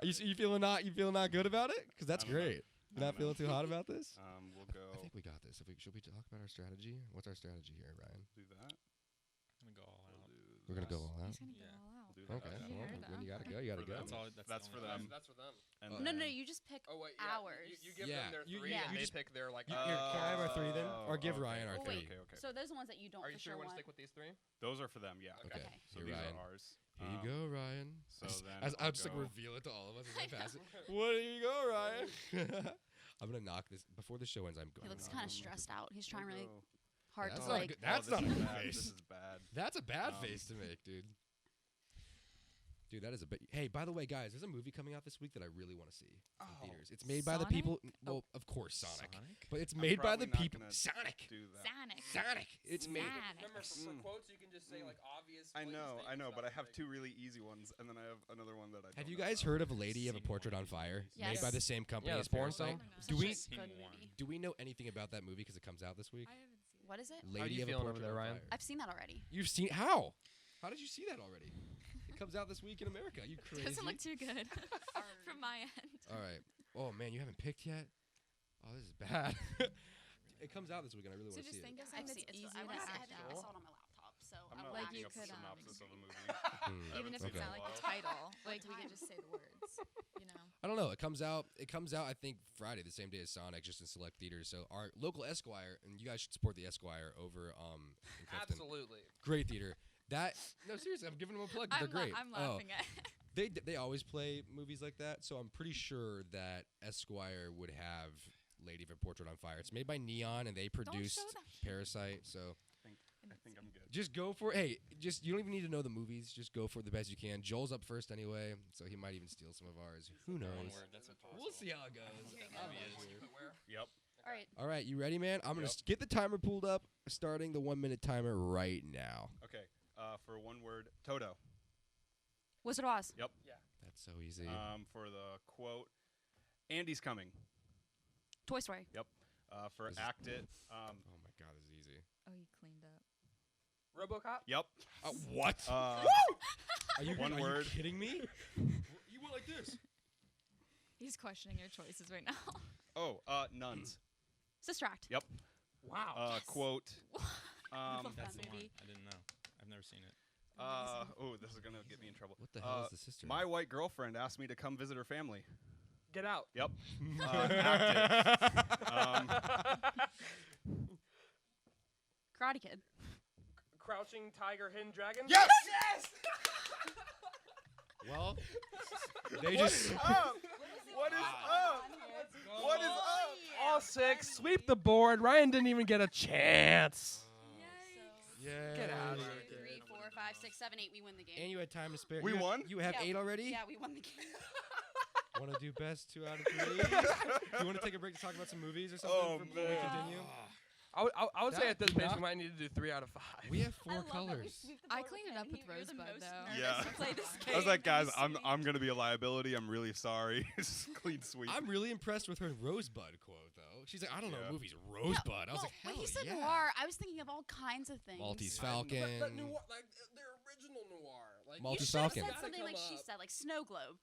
It is. you feeling not good about it? Because that's I don't know. great. I Not don't feeling too hot about this? We'll I go think we got this. Should we talk about our strategy? What's our strategy here, Ryan? do that. I'm gonna go all We'll out. do We're gonna go this. all out. He's gonna Yeah. go all out. We'll do Okay. that. You Well, heard that. when you gotta go. You gotta For go. them. That's all. That's the for only them. thing. That's for them. And No, no, then- you just pick Oh wait, hours. You give Yeah, them their you- 3 yeah. and you they just- pick their like. Here, can I have our 3 then? Or give okay. Ryan our Oh, 3. wait. Okay. So those are the ones that you don't Are you for sure you sure want to want. stick with these 3? Those are for them. Yeah. Okay. Okay. So Here, these Ryan. are ours. Here you go, Ryan. So then I'll just go. reveal it to all of us as I pass it. What do you go, Ryan? I'm gonna knock this before the show ends. I'm going. He looks to kind knock of it. stressed out. He's trying We'll really go. hard That's to not a like. good- That's this not a is good bad. face. This is bad. That's a bad Um, face to make, dude. Dude, that is a bit. Hey, by the way, guys, there's a movie coming out this week that I really want to see in theaters. It's made by the people. Well, of course, Sonic. But it's I'm made by the probably not people. gonna Sonic. Do that. Sonic. Sonic. It's made. Sonic. Remember, for Mm. quotes you can just say like obvious. I blatant know, statements but I about have it. 2 really easy ones, and then I have another one that I. Have don't you know guys about. heard of Lady of a Seen Portrait one on of these Fire? movies. Made Yes. by the same company Yeah, as the porn Parasite. song. Do we- Such a good Seen one. movie. Do we know anything about that movie because it comes out this week? I haven't seen What is it? Lady you of a feeling over Portrait there, on Ryan? Fire. I've seen that already. You've seen how? How did you see that already? It comes out this week in America. You it. crazy? Doesn't look too good from my end. All right. Oh man, you haven't picked yet. Oh, this is bad. It comes out this week, and I really So want to just see think it. of something I've that's seen it. easy I, to wanna say I, act didn't- I out. saw it on my laptop, so I'm I not will Like act you looking up could, the um, synopsis of a movie. Hmm. Even if seen it's not it. like a title, like we could just say the words. You know. I don't know. It comes out. I think Friday, the same day as Sonic, just in select theaters. So our local Esquire, and you guys should support the Esquire over in Clifton. Absolutely. Great theater. No, seriously, I'm giving them a plug. 'Cause I'm, they're great. I'm Oh, laughing at. they always play movies like that, so I'm pretty sure that Esquire would have Lady of a Portrait on Fire. It's made by Neon, and they produced show them. Parasite. So I think I'm good. just go for hey, you don't even need to know the movies. Just go for it the best you can. Joel's up first anyway, so he might even steal some of ours. Who One knows? word. That's impossible. We'll see how it goes. Yep. All right. All right, you ready, man? I'm gonna Yep. get the timer pulled up, starting the 1-minute timer right now. Okay. For one word, Toto. Wizard of Oz. Yep. That's so easy. For the quote, Andy's coming. Toy Story. Yep. For This is- act it. Oh my god, this is easy. Oh, you cleaned up. RoboCop. Yep. What? Uh, Are you one are word. You kidding me? You went like this. He's questioning your choices right now. Nuns. Sister Act. Yep. Wow. Quote. Love That's that the one. movie. I didn't know. I've never seen it. This is gonna get me in trouble. What the hell is the sister? My white girlfriend asked me to come visit her family. Get out. Yep. Act Karate Kid. Crouching Tiger, Hidden Dragon. Yes! Well, they just. What is up? What is up? All 6. Sweep the board. Ryan didn't even get a chance. Yeah. Get out of here. 3, 4, 5, 6, 7, 8. We win the game. And you had time to spare. We you won? You have Yeah. 8 already. Yeah, we won the game. Want to do best 2 out of 3? You want to take a break to talk about some movies or something Oh, before we man. continue? I would say That at this did pace not- we might need to do 3 out of 5. We have I 4 love that we colors. sweep the I board cleaned it him. up with You're the Rosebud, most though. nervous Yeah. to play this I was game. like, guys, This I'm week. gonna be a liability. I'm really sorry. Just clean sweep. I'm really impressed with her Rosebud quote, though. She's like, I don't know Yeah. movies. Rosebud. I was Well, like, hell when he said yeah. noir, I was thinking of all kinds of things. Maltese But Falcon. noir, like their original noir. Like Maltese You should have Falcon. said something like she said, like Snow Globe.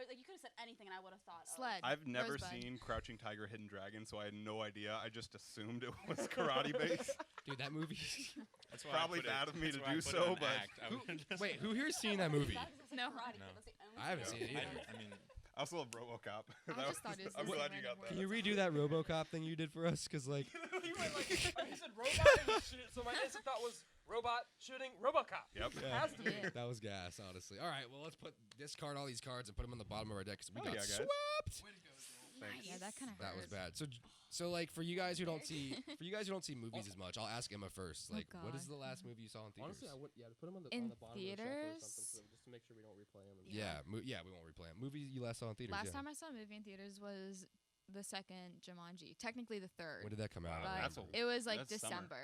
Like you could have said anything, and I would have thought. Sled. I've never Rosebud. seen Crouching Tiger, Hidden Dragon, so I had no idea. I just assumed it was karate based. Dude, that movie. That's Probably bad of me to do so, but Wait, who here's seen that movie? No. I haven't seen it either. I mean, I also love RoboCop. I just thought it was I'm the glad same you got random that. Can you redo that RoboCop thing you did for us? Because like, You went like, he said robot and shit, so my instant thought was robot shooting RoboCop. Yep. yeah, Has to be. Yeah. that was gas, honestly. All right, well let's discard all these cards and put them on the bottom of our deck because we Oh, got yeah, guys. swept. Thanks. Yeah, that kind of That was bad. So like for you guys who don't see movies as much, I'll ask Emma first. Oh, Like, what is God. the last movie you saw in theaters? Honestly, I would put them on the In bottom of the shelf or theaters? something, just to make sure we don't replay them. yeah, we won't replay it. Movie you last saw in theaters? Last yeah. time I saw a movie in theaters was the second Jumanji. Technically the third. When did that come out? but that's it was like that's summer. December.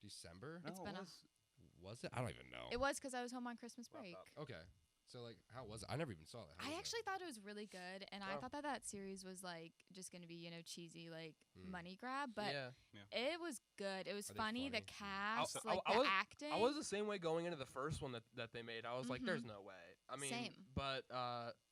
December? It's been a- Was it? I don't even know. It was because I was home on Christmas Wrapped break. up. Okay. So like, how was it? I never even saw it. How I was it? actually thought it was really good, and I Oh. thought that series was like just gonna be cheesy like Mm. money grab, but yeah. it was good. It was Are they funny. The funny? cast, I- like I the was- acting. I was the same way going into the first one that they made. I was like, Mhm. there's no way. I mean, Same. but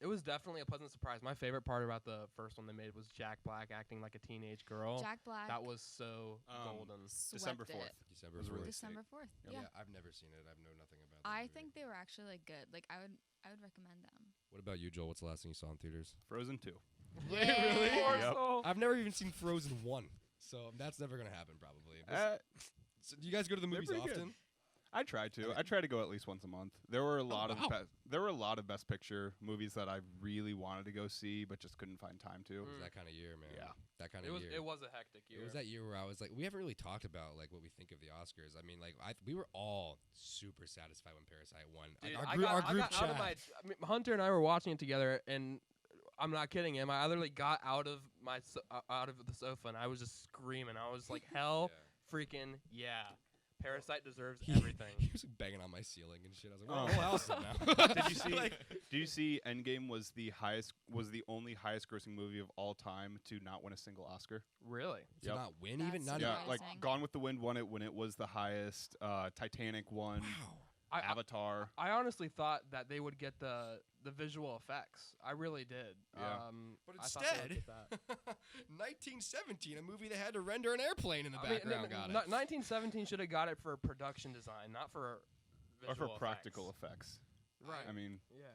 it was definitely a pleasant surprise. My favorite part about the first one they made was Jack Black acting like a teenage girl. Jack Black. That was so golden. December swept 4th. it. December was 4th. really December 4th. Yeah, Yeah. I've never seen it. I know nothing about. That I movie. think they were actually like good. Like I would recommend them. What about you, Joel? What's the last thing you saw in theaters? Frozen 2. Really? Poor Yep. soul. I've never even seen Frozen 1, so that's never gonna happen probably. So do you guys go to the they're movies pretty good. often? I try to. I try to go at least once a month. There were a lot wow. of a lot of Best Picture movies that I really wanted to go see, but just couldn't find time to. It was that kind of year, man. Yeah. That kind It of was year. it was a hectic year. It was that year where I was like, we haven't really talked about like what we think of the Oscars. I mean, like we were all super satisfied when Parasite won. Like, Dude, our I group, got- our I group got chat. out of my. I mean, Hunter and I were watching it together, and I'm not kidding him. I literally got out of out of the sofa, and I was just screaming. I was like, hell, freaking yeah! Parasite deserves everything. He was banging on my ceiling and shit. I was like, Oh. well, whole house is now. Did you see? Like, Did you see Endgame was the only highest grossing movie of all time to not win a single Oscar? Really? to Yep. not win That's even not Yeah, even. like Surprising. Gone with the Wind won it when it was the highest. Titanic won. Wow. Avatar. I honestly thought that they would get the visual effects. I really did. Yeah. But I thought they would instead, get that. 1917, a movie that had to render an airplane in the I mean, background, got it. 1917 should have got it for production design, not for Or visual for practical effects. Right. I mean, Yeah.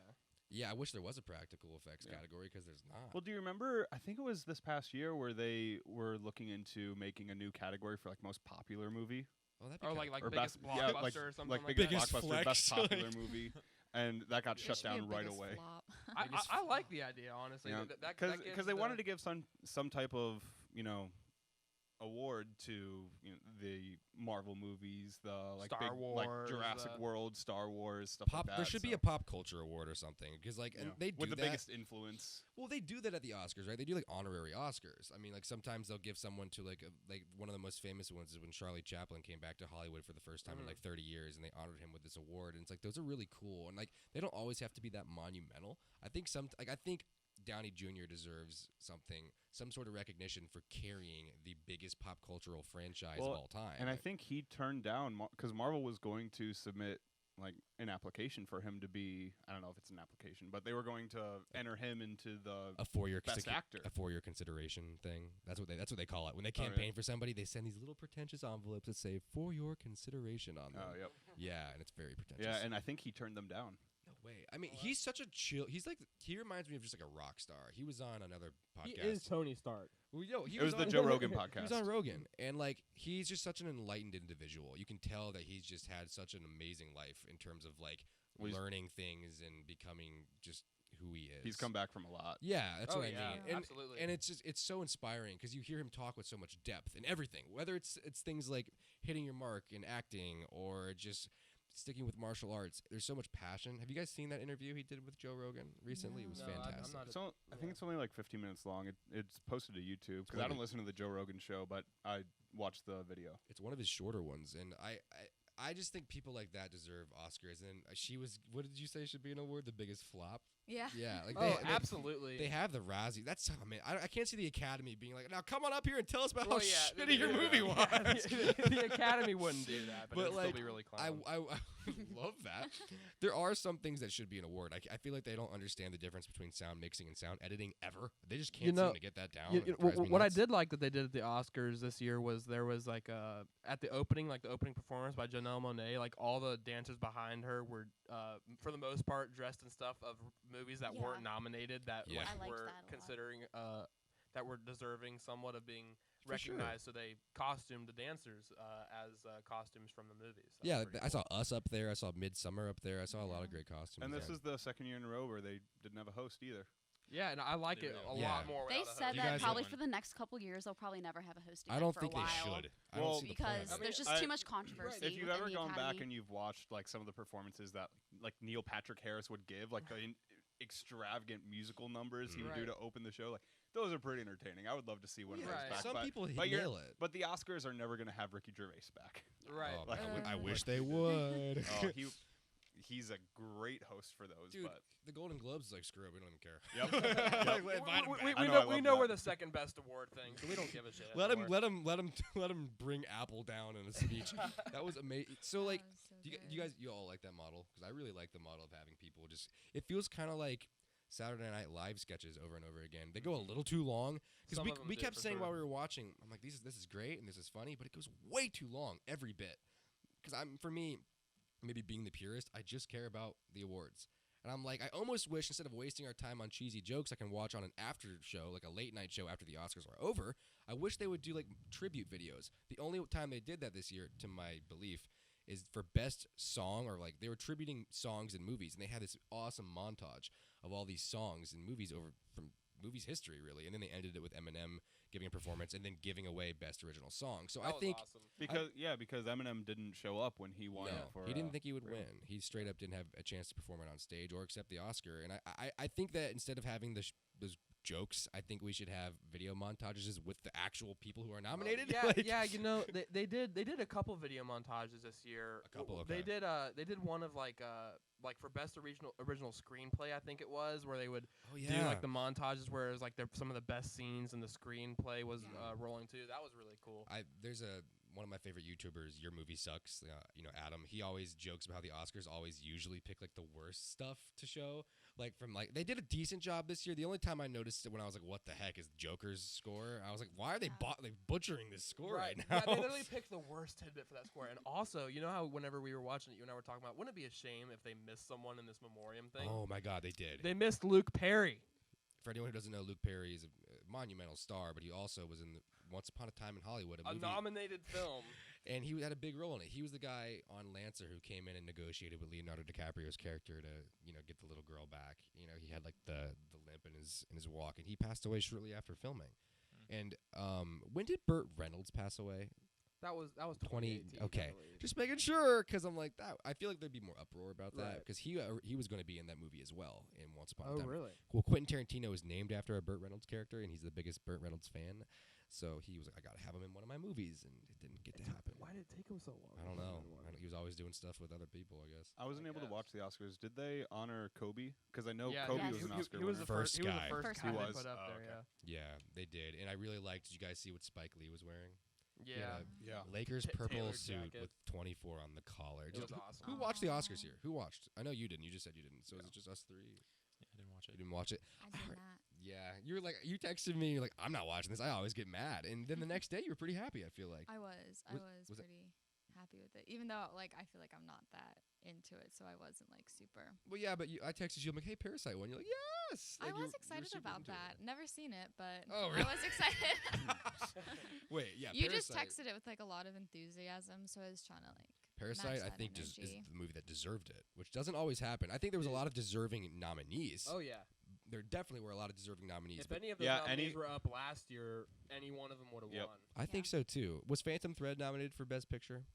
Yeah, I wish there was a practical effects Yeah. category because there's not. well, do you remember? I think it was this past year where they were looking into making a new category for like most popular movie Oh, that'd be Or kinda like or biggest best, yeah, blockbuster like, or something like like biggest that. blockbuster, best Biggest popular flex, movie, and that got It shut should be a down right biggest away. flop. I like the idea, honestly. Yeah, That because gives they the- wanted to give some type of award to the Marvel movies, the like Star big, like Wars, Jurassic World, Star Wars, stuff pop. like that. There should be so, a pop culture award or something because like and yeah. they do with the that. biggest influence. Well, they do that at the Oscars, right? They do like honorary Oscars. I mean, like sometimes they'll give someone to like one of the most famous ones is when Charlie Chaplin came back to Hollywood for the first time in like 30 years, and they honored him with this award. And it's like those are really cool, and like they don't always have to be that monumental. I think I think Downey Jr. deserves some sort of recognition for carrying the biggest pop cultural franchise of all time. And I think he turned down because Marvel was going to submit like an application for him to be. I don't know if it's an application, but they were going to enter him into the a 4-year best actor. a 4-year consideration thing. That's what they call it when they Oh, campaign really? for somebody. They send these little pretentious envelopes that say "for your consideration" on them. Oh, yep. Yeah, and it's very pretentious. Yeah, and I think he turned them down. no way. I mean, he's such a chill. He reminds me of just like a rock star. He was on another He podcast. is Tony Stark. Well, he It was the on- Joe Rogan He was podcast. on Rogan, and like he's just such an enlightened individual. You can tell that he's just had such an amazing life in terms of like Well, he's- learning things and becoming just who he is. He's come back from a lot. Yeah, that's Oh, what yeah, I mean. And, absolutely. And it's so inspiring because you hear him talk with so much depth and everything. Whether it's things like hitting your mark in acting or just sticking with martial arts. There's so much passion. Have you guys seen that interview he did with Joe Rogan recently? It was No, I'm fantastic. not So I think it's only like 15 minutes long. It's posted to YouTube because I don't listen to the Joe Rogan show, but I watched the video. It's one of his shorter ones, and I just think people like that deserve Oscars. And she was, what did you say should be an award? The biggest flop? Yeah. Yeah, like Oh, absolutely. They have the Razzie. That's I can't see the Academy being like, now come on up here and tell us about Well, how yeah, shitty your movie was. The Academy wouldn't do that, but, But, it'd like, still be really clown. I love that. There are some things that should be an award. I feel like they don't understand the difference between sound mixing and sound editing ever. They just can't seem to get that down. It drives me what I nuts. did like that they did at the Oscars this year was there was like at the opening performance by Janelle Monáe, like all the dancers behind her were for the most part dressed in stuff of movies that weren't nominated that Yeah. I liked were that a lot. considering that were deserving somewhat of being For sure. recognized. So they costumed the dancers as costumes from the movies. That Yeah, was pretty I cool. saw Us up there. I saw Midsummer up there. I saw a lot of great costumes. And this there. is the second year in a row where they didn't have a host either. Yeah, and I like They it a really don't. lot Yeah. more. They without a said host. You that guys probably don't. for the next couple years they'll probably never have a host again I don't for think a while. they should. I Well, don't see the point Because of it. there's just I- too much controversy. If you've within ever the gone back Academy. and you've watched like some of the performances that like Neil Patrick Harris would give, like the extravagant musical numbers he would do Right. to open the show, like those are pretty entertaining. I would love to see one of Right. those back. Some but, people but you're- nail it. But the Oscars are never going to have Ricky Gervais back. Right. Oh, Like, I wish they would. Oh, he's a great host for those. Dude, but the Golden Globes is like, screw it, we don't even care. Yep. Like, Yep. invite 'em back. We I know, I we love know that. we're the second best award thing, so we don't give a shit. Let him, anymore. let him bring Apple down in a speech. That was amazing. So like, That was so do good. you guys, you all like that model? Because I really like the model of having people just. It feels kind of like Saturday Night Live sketches over and over again. They go a little too long because Some of 'em we do, kept for saying sure. while we were watching, I'm like, this is great and this is funny, but it goes way too long every bit. Because for me, maybe being the purist, I just care about the awards. And I'm like, I almost wish instead of wasting our time on cheesy jokes I can watch on an after show, like a late night show after the Oscars are over, I wish they would do like tribute videos. The only time they did that this year, to my belief, is for best song, or like they were tributing songs in movies, and they had this awesome montage of all these songs and movies over from movies history, really. And then they ended it with Eminem giving a performance and then giving away best original song. So That I was think awesome. because Eminem didn't show up when he won. no, it for, he didn't think he would for- win. He straight up didn't have a chance to perform it on stage or accept the Oscar. And I think that instead of having those jokes, I think we should have video montages with the actual people who are nominated. Yeah, Like- yeah. You know, they did a couple video montages this year. A couple, They okay. did one of like for best original screenplay, I think it was, where they would Oh do like the montages where it was like some of the best scenes in the screenplay was rolling too. That was really cool. There's one of my favorite YouTubers, Your Movie Sucks, Adam. He always jokes about how the Oscars always usually pick like the worst stuff to show. Like from like they did a decent job this year. The only time I noticed it when I was like, what the heck is Joker's score? I was like, why are they butchering this score right now? Yeah, they literally picked the worst tidbit for that score. And also, you know how whenever we were watching it, you and I were talking about, wouldn't it be a shame if they missed someone in this memoriam thing? Oh my God, they did. They missed Luke Perry. For anyone who doesn't know, Luke Perry is a monumental star, but he also was in Once Upon a Time in Hollywood, a A movie, nominated film. and he had a big role in it. He was the guy on Lancer who came in and negotiated with Leonardo DiCaprio's character to, get the little girl back. He had like the limp in his walk, and he passed away shortly after filming. And when did Burt Reynolds pass away? That was 20. 2018. I Okay, believe. just making sure, because I'm like that. I feel like there'd be more uproar about that Right. because he was going to be in that movie as well in Once Upon a Oh, Time. really? Well, Quentin Tarantino is named after a Burt Reynolds character, and he's the biggest Burt Reynolds fan. So he was like, I got to have him in one of my movies, and it didn't get to happen. Why did it take him so long? I don't know. He was always doing stuff with other people, I guess. I wasn't able to guess. watch the Oscars. Did they honor Kobe? Because I know Yeah, Kobe yes. was an Oscar he was winner. the first. First He was guy. the first First guy guy. they He put was? up Oh, there. okay. Yeah, they did, and I really liked. Did you guys see what Spike Lee was wearing? He Yeah. had Yeah. a Lakers purple tailored suit jacket. with 24 on the collar. It was Who- awesome. Who watched the Oscars here? Who watched? I know you didn't. You just said you didn't. So is it just us three? Yeah, I didn't watch You it. didn't watch it. I did not. Yeah, you were like, you texted me, you're like, I'm not watching this. I always get mad, and then the next day you were pretty happy. I feel like. I was Was it- pretty happy with it, even though like I feel like I'm not that into it, so I wasn't like super. Well, yeah, but I texted you. I'm like, hey, Parasite won. You're like, yes. I Like, was you're excited super about into it. that. Never seen it, but Oh, I really? was excited. Wait, yeah. You just Parasite. texted it with like a lot of enthusiasm, so I was trying to like. Parasite, match I that think, is energy. the movie that deserved it, which doesn't always happen. I think there was a lot of deserving nominees. Oh yeah. There definitely were a lot of deserving nominees. If but any of those Yeah, nominees any- were up last year, any one of them would have Yep. won. I think so too. Was Phantom Thread nominated for Best Picture?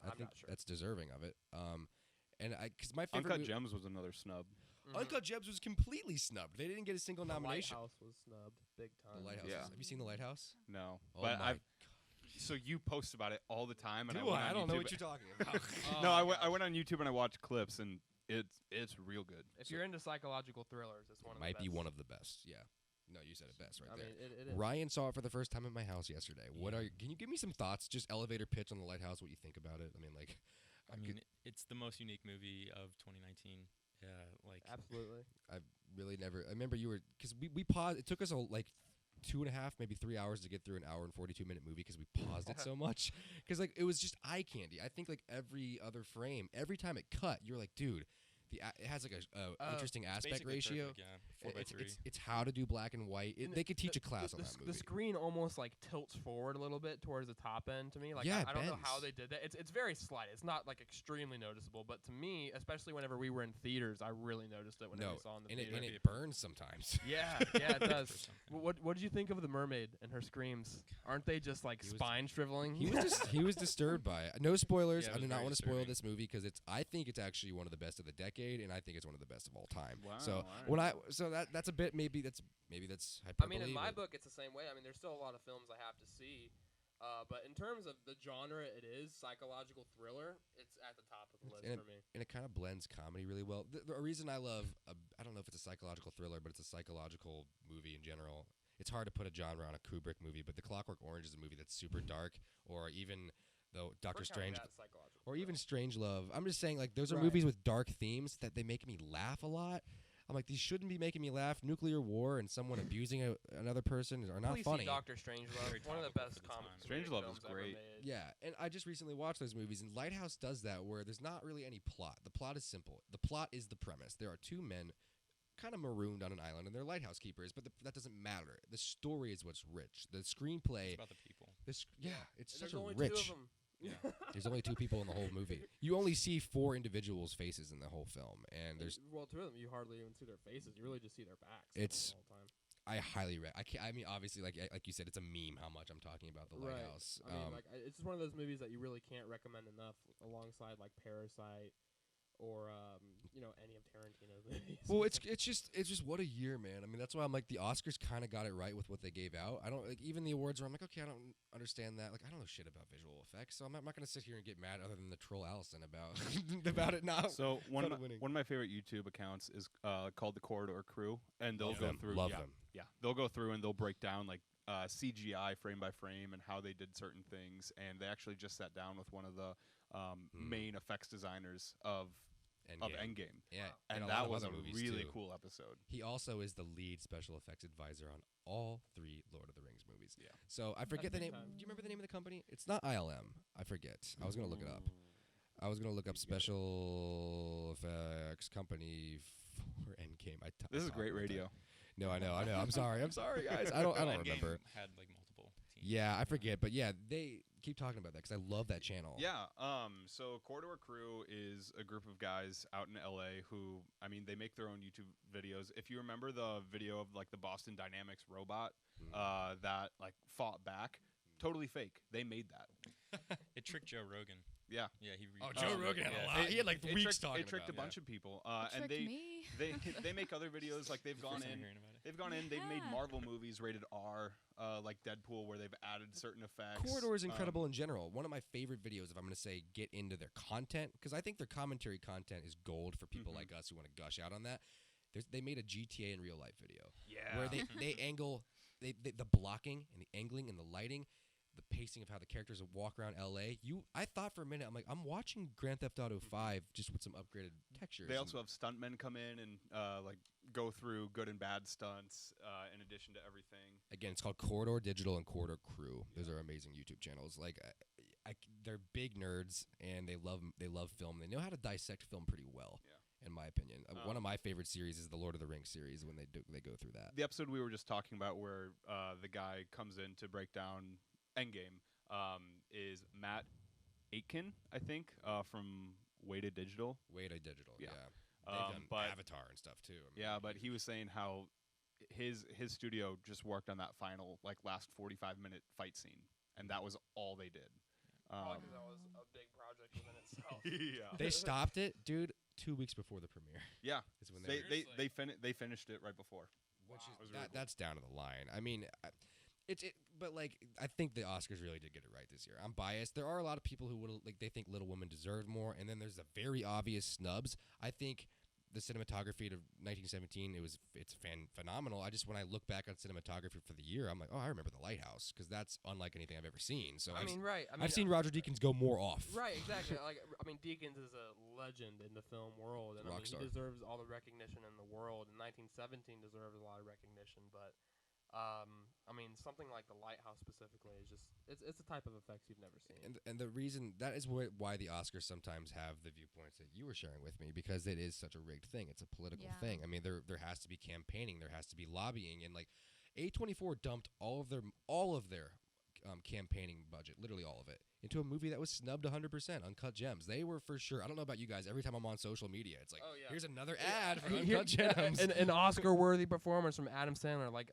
I I'm think not sure. that's deserving of it. And because my favorite Uncut movie, Gems was another snub. Mhm. Uncut Gems was completely snubbed. They didn't get a single The nomination. Lighthouse was snubbed big time. The Lighthouse. Yeah. Have you seen The Lighthouse? No, Oh but my. so you post about it all the time, and Do I, went I? on I don't know YouTube- what you're talking about. No, I went on YouTube and I watched clips, and It's real good. If you're into psychological thrillers, it's one of the Might best. be one of the best. Yeah. No, you said it best right I there. mean, it is. Ryan saw it for the first time at my house yesterday. What Yeah. are? Can you give me some thoughts? Just elevator pitch on the Lighthouse. What you think about it? I mean, like, I mean, it's the most unique movie of 2019. Yeah, like Absolutely. I really never. I remember you were because we paused. It took us like 2.5, maybe 3 hours to get through an hour and 42-minute movie because we paused it so much. Because like it was just eye candy. I think like every other frame, every time it cut, you're like, dude, it has like a interesting it's aspect basically ratio. perfect, yeah, 4:3. It's how to do black and white. And They could teach a the- class the, on the that s- movie. The screen almost like tilts forward a little bit towards the top end to me. Like Yeah, I don't know how bends. they did that. It's very slight. It's not like extremely noticeable, but to me, especially whenever we were in theaters, I really noticed it whenever No, we saw it in the and theater. it burns sometimes. Yeah, yeah, it does. For something. What did you think of the mermaid and her screams? Aren't they just like He was- spine shriveling? He was disturbed by it. No spoilers. Yeah, it I was do not very want to spoil disturbing. this movie because I think it's actually one of the best of the decade, and I think it's one of the best of all time. Wow, So alright. that's a bit maybe that's I hyperbole. mean, in my but book, it's the same way. I mean, there's still a lot of films I have to see, but in terms of the genre, it is psychological thriller. It's at the top of the list and for me. and it kind of blends comedy really well. The reason I love I don't know if it's a psychological thriller, but it's a psychological movie in general. It's hard to put a genre on a Kubrick movie, but The Clockwork Orange is a movie that's super dark, or even though Doctor We're counting Strange. that psychological Or even thriller. Strangelove. I'm just saying, like, those are Right. movies with dark themes that they make me laugh a lot. I'm like, these shouldn't be making me laugh. Nuclear war and someone abusing another person are not Please funny. see Doctor Strangelove. Very One of the topical best for the comic time. Strangelove films is ever great. made. Yeah, and I just recently watched those movies, and Lighthouse does that where there's not really any plot. The plot is simple. The plot is the premise. There are two men kind of marooned on an island, and they're lighthouse keepers, but that doesn't matter. The story is what's rich. The screenplay, It's about the people. it's And such there's a only rich. 2 of them. There's only 2 people in the whole movie. You only see 4 individuals' faces in the whole film, and there's 2 of them. You hardly even see their faces. You really just see their backs. It's- the whole time. I highly I mean, obviously, like you said, it's a meme how much I'm talking about the Right. Lighthouse. I mean, it's just one of those movies that you really can't recommend enough, alongside like Parasite or any of Tarantino's movies. well, it's just what a year, man. I mean, that's why I'm like the Oscars kind of got it right with what they gave out. I don't like even the awards where I'm like, okay, I don't understand that. Like, I don't know shit about visual effects, so I'm not gonna sit here and get mad other than the troll Allison about about it now. So one Fun of, of winning. one of my favorite YouTube accounts is called the Corridor Crew, and they'll Love go them. through. Love yeah, them. Yeah, they'll go through and they'll break down like CGI frame by frame and how they did certain things. And they actually just sat down with one of the main effects designers of Endgame, Yeah, and a that lot of was a other movies, really too. cool episode. He also is the lead special effects advisor on all 3 Lord of the Rings movies. Yeah. So I forget the big name. time. Do you remember the name of the company? It's not ILM. I forget. I was gonna look it up. I was gonna look up special effects company for Endgame. This is talk great all the time. radio. No, I know. I'm sorry, guys. I don't Endgame remember. Had like multiple teams. Yeah, I forget. But yeah, they keep talking about that because I love that channel. Yeah. So Corridor Crew is a group of guys out in LA who, I mean, they make their own YouTube videos. If you remember the video of like the Boston Dynamics robot that like fought back, totally fake. They made that. It tricked Joe Rogan. Yeah. Yeah, he. Oh, Joe Rogan had a lot. He had like It weeks tricked, talking it tricked about a bunch of people, and Tricked they me. they make other videos like they've gone First time in. hearing about it. They've gone in. They've made Yeah. Marvel movies rated R, like Deadpool, where they've added certain effects. Corridor is incredible in general. One of my favorite videos, if I'm going to say get into their content, because I think their commentary content is gold for people like us who want to gush out on that. They made a GTA in real life video Yeah. where they angle the blocking and the angling and the lighting, the pacing of how the characters walk around LA. I thought for a minute, I'm like, I'm watching Grand Theft Auto 5 just with some upgraded textures. They also have stuntmen come in and like go through good and bad stunts in addition to everything. Again, it's called Corridor Digital and Corridor Crew. Those are amazing YouTube channels. Like, they're big nerds and they love film. They know how to dissect film pretty well. Yeah. In my opinion, one of my favorite series is the Lord of the Rings series. When they go through that, The episode we were just talking about where the guy comes in to break down Endgame is Matt Aitken, I think, from Weighted Digital. Weighted Digital, Yeah. They've done but Avatar and stuff too. I mean, yeah, but he was saying how his studio just worked on that final like last 45-minute fight scene, and that was all they did. Probably 'cause that was a big project within itself. Yeah. they stopped it, dude, 2 weeks before the premiere. Yeah. Is when They finished it right before. Which Wow. is It was really cool. that's down to the line. I mean, But like I think the Oscars really did get it right this year. I'm biased. There are a lot of people who would like they think Little Women deserved more, and then there's the very obvious snubs. I think the cinematography of 1917 it's phenomenal. When I look back on cinematography for the year, I'm like, oh, I remember The Lighthouse because that's unlike anything I've ever seen. So I've seen Roger Deakins go more off. Right, exactly. Deakins is a legend in the film world, and he deserves all the recognition in the world. And 1917 deserves a lot of recognition, but something like The Lighthouse specifically is just it's a type of effects you've never seen. And the reason that is why the Oscars sometimes have the viewpoints that you were sharing with me, because it is such a rigged thing. It's a political thing. I mean, there has to be campaigning, there has to be lobbying, and like A24 dumped all of their campaigning budget, literally all of it, into a movie that was snubbed 100%. Uncut Gems. They were for sure. I don't know about you guys. Every time I'm on social media, it's like, here's another ad for Uncut Gems. An Oscar-worthy performance from Adam Sandler. Like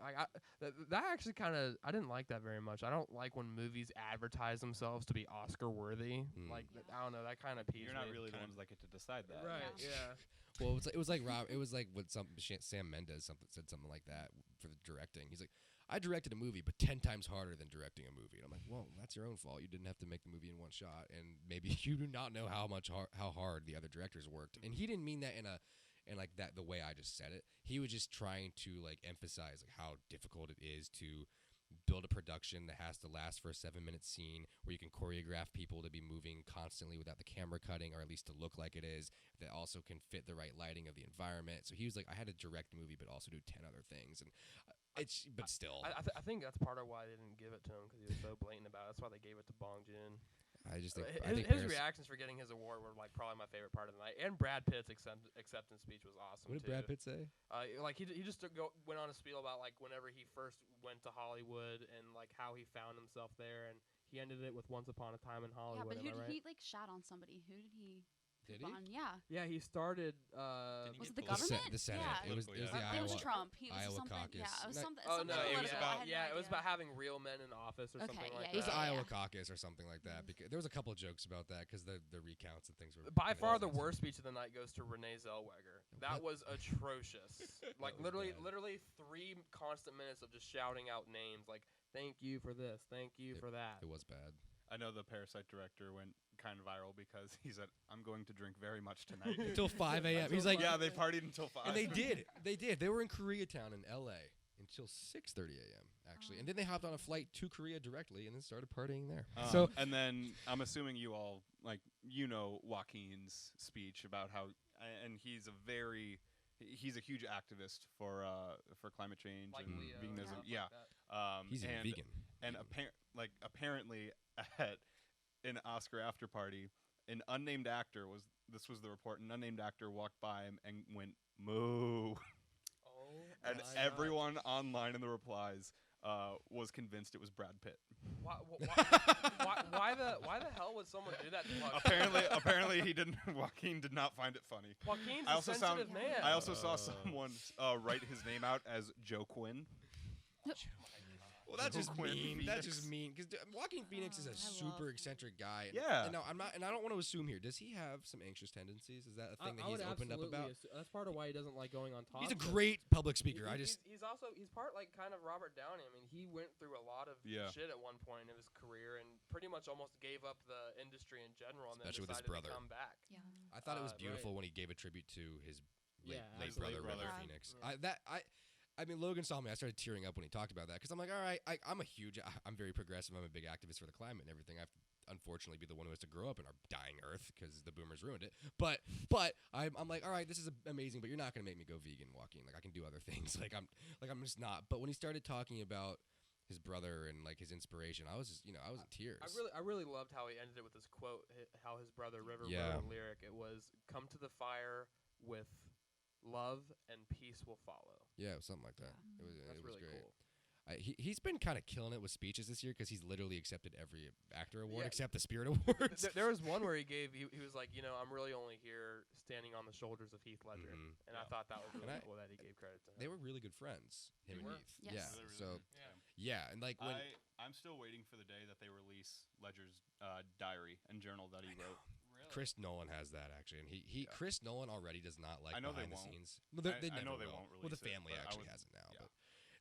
that actually kind of I didn't like that very much. I don't like when movies advertise themselves to be Oscar-worthy. I don't know. That kind of peeves me. You're not really the ones that get to decide that. Right? Yeah. Well, it was like when Sam Mendes said something like that for the directing. He's like, I directed a movie, but 10 times harder than directing a movie. And I'm like, well, that's your own fault. You didn't have to make the movie in one shot, and maybe you do not know how hard the other directors worked. And he didn't mean that in like that the way I just said it. He was just trying to like emphasize like how difficult it is to build a production that has to last for a 7-minute scene where you can choreograph people to be moving constantly without the camera cutting, or at least to look like it is, that also can fit the right lighting of the environment. So he was like, I had to direct a movie but also do 10 other things, and but still I think that's part of why they didn't give it to him, because he was so blatant about it. That's why they gave it to Bong Joon. I just think his reactions for getting his award were like probably my favorite part of the night, and Brad Pitt's acceptance speech was awesome. What did Brad Pitt say? He just went on a spiel about like whenever he first went to Hollywood and like how he found himself there, and he ended it with Once Upon a Time in Hollywood. Yeah, but who did he like shot on somebody? Who did he? Did he? On? Yeah. Yeah, he started. Was it the government? The Senate. Yeah. It was the It was Trump. Iowa something. caucus. Yeah, it was something. Oh no, something it was political. about it was about having real men in office or something like that. It was the Yeah. Iowa caucus or something like that. Because there was a couple of jokes about that because the recounts and things were. By far the worst speech of the night goes to Renee Zellweger. That was atrocious. Like literally 3 constant minutes of just shouting out names like "Thank you for this, thank you for that." It was bad. I know the Parasite director went kind of viral because he said, "I'm going to drink very much tonight." Until 5 a.m. He's like, yeah, they partied until 5. And they did. They were in Koreatown in L.A. until 6:30 a.m. actually, and then they hopped on a flight to Korea directly and then started partying there. And then I'm assuming you all Joaquin's speech about how, and he's a huge activist for climate change Like and Leo, veganism. yeah. He's a vegan. And apparently at an Oscar after party, an unnamed actor was the report. An unnamed actor walked by him and went moo, and everyone online in the replies was convinced it was Brad Pitt. Why the hell would someone do that to Joaquin? Apparently Joaquin did not find it funny. Joaquin's a sensitive man. I also saw someone write his name out as Joe Quinn. Well, that's just mean. Phoenix. That's just mean because Joaquin Phoenix is a super eccentric guy. Yeah. And no, I'm not, and I don't want to assume here. Does he have some anxious tendencies? Is that a thing that he's opened up about? That's part of why he doesn't like going on talk. He's a great public speaker. He's part like kind of Robert Downey. I mean, he went through a lot of shit at one point in his career and pretty much almost gave up the industry in general, and especially then with his brother. to come back. Yeah. I thought it was beautiful when he gave a tribute to his late his brother, late brother. Phoenix. Yeah. I mean, Logan saw me. I started tearing up when he talked about that because I'm like, all right, I'm very progressive. I'm a big activist for the climate and everything. I have to unfortunately be the one who has to grow up in our dying Earth because the boomers ruined it. But I'm like, all right, this is amazing, but you're not gonna make me go vegan, Joaquin. Like I can do other things. I'm just not. But when he started talking about his brother and like his inspiration, I was in tears. I really loved how he ended it with this quote. How his brother River wrote a lyric. It was, "Come to the fire with love and peace will follow." Yeah, it was something like that. That's it was really great. cool. He's been kind of killing it with speeches this year because he's literally accepted every actor award except the Spirit Awards. There was one where he was like, I'm really only here standing on the shoulders of Heath Ledger, and I thought that was really cool that he gave credit to him. They were really good friends, him and Heath. Yes. Yeah, and like when I'm still waiting for the day that they release Ledger's diary and journal that he wrote. Chris Nolan has that actually, and Chris Nolan already does not like I know behind they the won't. scenes. Well, they I never know they will. won't release Well, the it, family but actually has it now. yeah.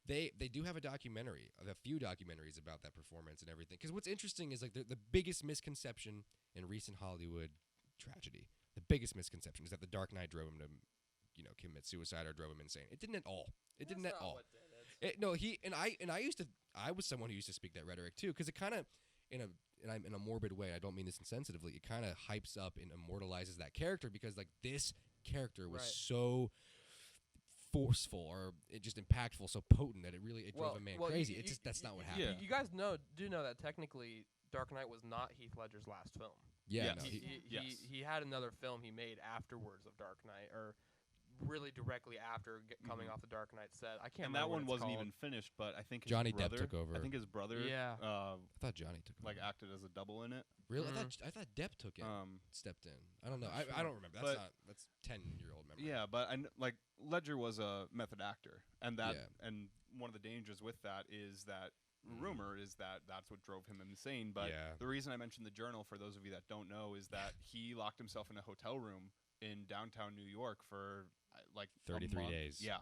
But They do have a documentary, a few documentaries about that performance and everything. Because what's interesting is like the biggest misconception in recent Hollywood tragedy, the biggest misconception is that The Dark Knight drove him to, commit suicide or drove him insane. It didn't at all. It didn't at all. No, I was someone who used to speak that rhetoric too, because it kind of, in a morbid way, I don't mean this insensitively, it kind of hypes up and immortalizes that character because like this character was so forceful or just impactful, so potent that it drove a man crazy. That's not what happened. You guys do know that technically Dark Knight was not Heath Ledger's last film. Yeah, He had another film he made afterwards of Dark Knight, or really directly after coming off the Dark Knight set. I can't. And remember that what one it's wasn't called. even finished, but I think his Johnny brother, Depp took over. I think his brother, Yeah. I thought Johnny took over. acted as a double in it. Really? Mhm. I thought Depp took it. Stepped in. I don't know. Not I don't remember. But- That's 10-year-old memory. Yeah, but Ledger was a method actor, and that Yeah. and one of the dangers with that is that rumor is that that's what drove him insane. But Yeah. the reason I mentioned the journal, for those of you that don't know, is that he locked himself in a hotel room in downtown New York for like 33 a month. days. Yeah,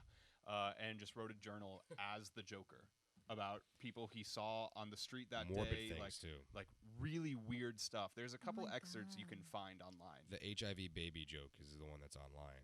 and just wrote a journal as the Joker about people he saw on the street that Morbid day, things too. like really weird stuff. There's a couple my excerpts you can God. find online. The HIV baby joke is the one that's online.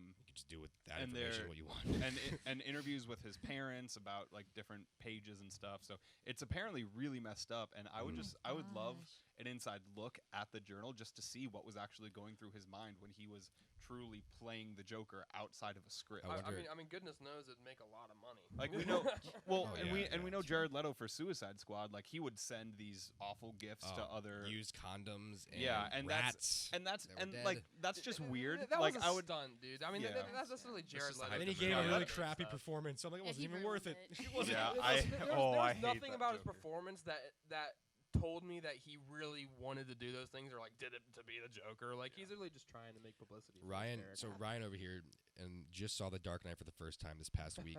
You can just do with that and information there- what you want. and interviews with his parents about like different pages and stuff. So it's apparently really messed up. And I would I would love an inside look at the journal just to see what was actually going through his mind when he was truly playing the Joker outside of a script. I wonder- I mean, goodness knows it'd make a lot of money. Like we know, well, Oh, and yeah, we know Jared Leto for Suicide Squad. Like he would send these awful gifts to other used condoms and and rats. that's that were and dead. like that's just weird. That like was a I would. stunt, dude. I mean, Yeah. that's necessarily Jared just the Leto. hype And then he of gave the a really movie. crappy Stuff. performance. So I'm like, it Yeah, wasn't he even ruined worth it. it. It wasn't Yeah, even I- There's I hate nothing that about his Joker. performance that told me that he really wanted to do those things or like did it to be the Joker. Like he's really just trying to make publicity. for his Ryan, character. so Ryan over here and just saw The Dark Knight for the first time this past week.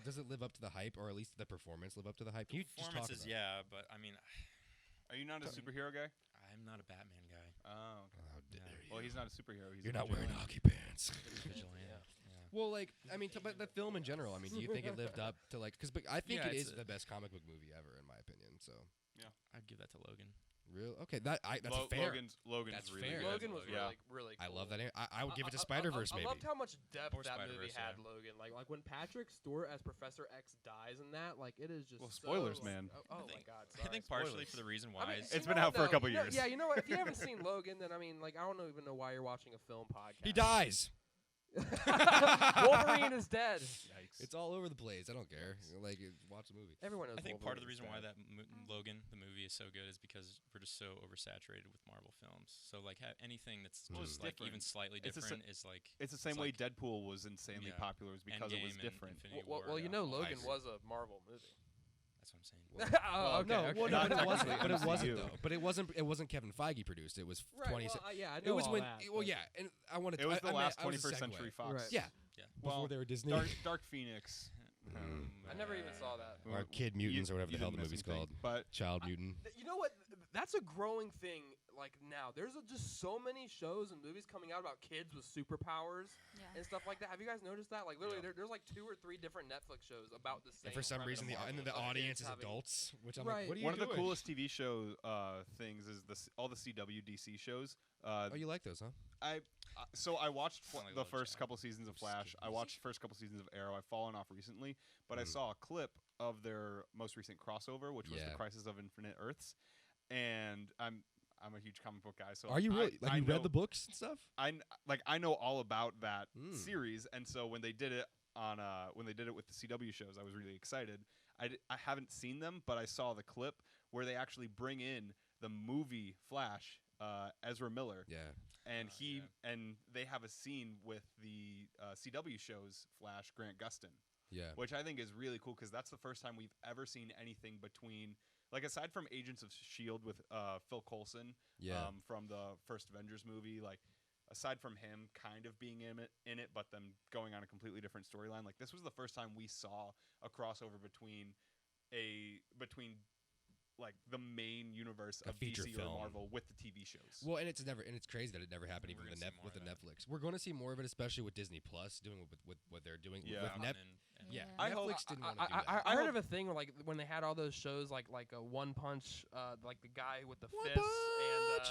Does it live up to the hype, or at least the performance live up to the hype? Can you just talk Performances, about yeah, but I mean, Are you not a superhero guy? I'm not a Batman guy. Oh, okay. it? How dare you. Well, he's not a superhero. He's You're a not wearing vigilante. hockey pants. Vigilante. Yeah. Well, like, I mean, but the film in general, I mean, do you think it lived up to, like, because I think Yeah, it it's is the best comic book movie ever, in my opinion, so. I'd give that to Logan. Real? Okay, that's fair. Logan's That's really fair. good. Logan was Yeah. really I cool. love that. I would give it to Spider-Verse, I maybe. loved how much depth Or that movie Spider-Verse, had, yeah. Logan. Like when Patrick Stewart as Professor X dies in that, like it is just Well, so, spoilers, like, man. Oh, my God! Sorry, I think partially spoilers. for the reason I why mean, is you It's know been out what, for a though? couple You know- years. Yeah, you know what? If you haven't seen Logan, then I mean, like I don't even know why you're watching a film podcast. He dies. Wolverine is dead. Yikes. It's all over the place. I don't care. Like, watch the movie. Everyone knows. I think part of the Wolverine reason is why dead. that Logan, the movie, is so good is because we're just so oversaturated with Marvel films. So like anything that's Well, just it's like different. even slightly It's a different is like It's the same it's way like Deadpool was insanely Yeah. popular, is because it was Endgame and different. Infinity Well, War. you know, Logan see. was a Marvel movie. That's what I'm saying. Oh, okay, no, okay. well, no, Not but it wasn't. technically But it wasn't MCU. though. But it wasn't Kevin Feige produced. It was Right, 20. well, yeah, I It know was all when. that, Well, but- yeah, and I wanted. It was the last I was a 21st segue. Century Fox. Right. Yeah, Yeah. before Well, they were Disney. Dark Phoenix. I never even saw that. Or Kid Mutants, or whatever the hell the didn't movie's miss anything. called. But Child Mutant. You know what? That's a growing thing. Like now, there's just so many shows and movies coming out about kids with superpowers Yeah. and stuff like that. Have you guys noticed that? Like literally, there's like 2 or 3 different Netflix shows about the same. And for some premise reason, the of audience kids is having- adults, which I'm Right. like, what are you one of the doing? coolest TV show things is all the CW DC shows. Oh, you like those, huh? So I watched Sound like a the little first child. couple seasons of Just Flash. skip I watched the first couple seasons of Arrow. I've fallen off recently, but I saw a clip of their most recent crossover, which was Yeah. the Crisis of Infinite Earths, and I'm a huge comic book guy. So Are you really? Like, I you know, read the books and stuff? I know all about that Mm. series, and so when they did it with the CW shows, I was really excited. I haven't seen them, but I saw the clip where they actually bring in the movie Flash, Ezra Miller, Yeah. and yeah. and they have a scene with the CW shows Flash, Grant Gustin, Yeah. which I think is really cool because that's the first time we've ever seen anything between, like, aside from Agents of S.H.I.E.L.D. with Phil Coulson, Yeah. from the first Avengers movie, like, aside from him kind of being in it, but them going on a completely different storyline, like, this was the first time we saw a crossover between like the main universe A of feature DC film. or Marvel with the TV shows. Well, and it's crazy that it never happened We're even gonna see more with the of that. Netflix. We're going to see more of it, especially with Disney Plus doing with what they're doing Yeah. with Mountain Net. Yeah, I hope- Netflix didn't want to do that. I heard of a thing where, like, when they had all those shows like a One Punch, like the guy with the One fists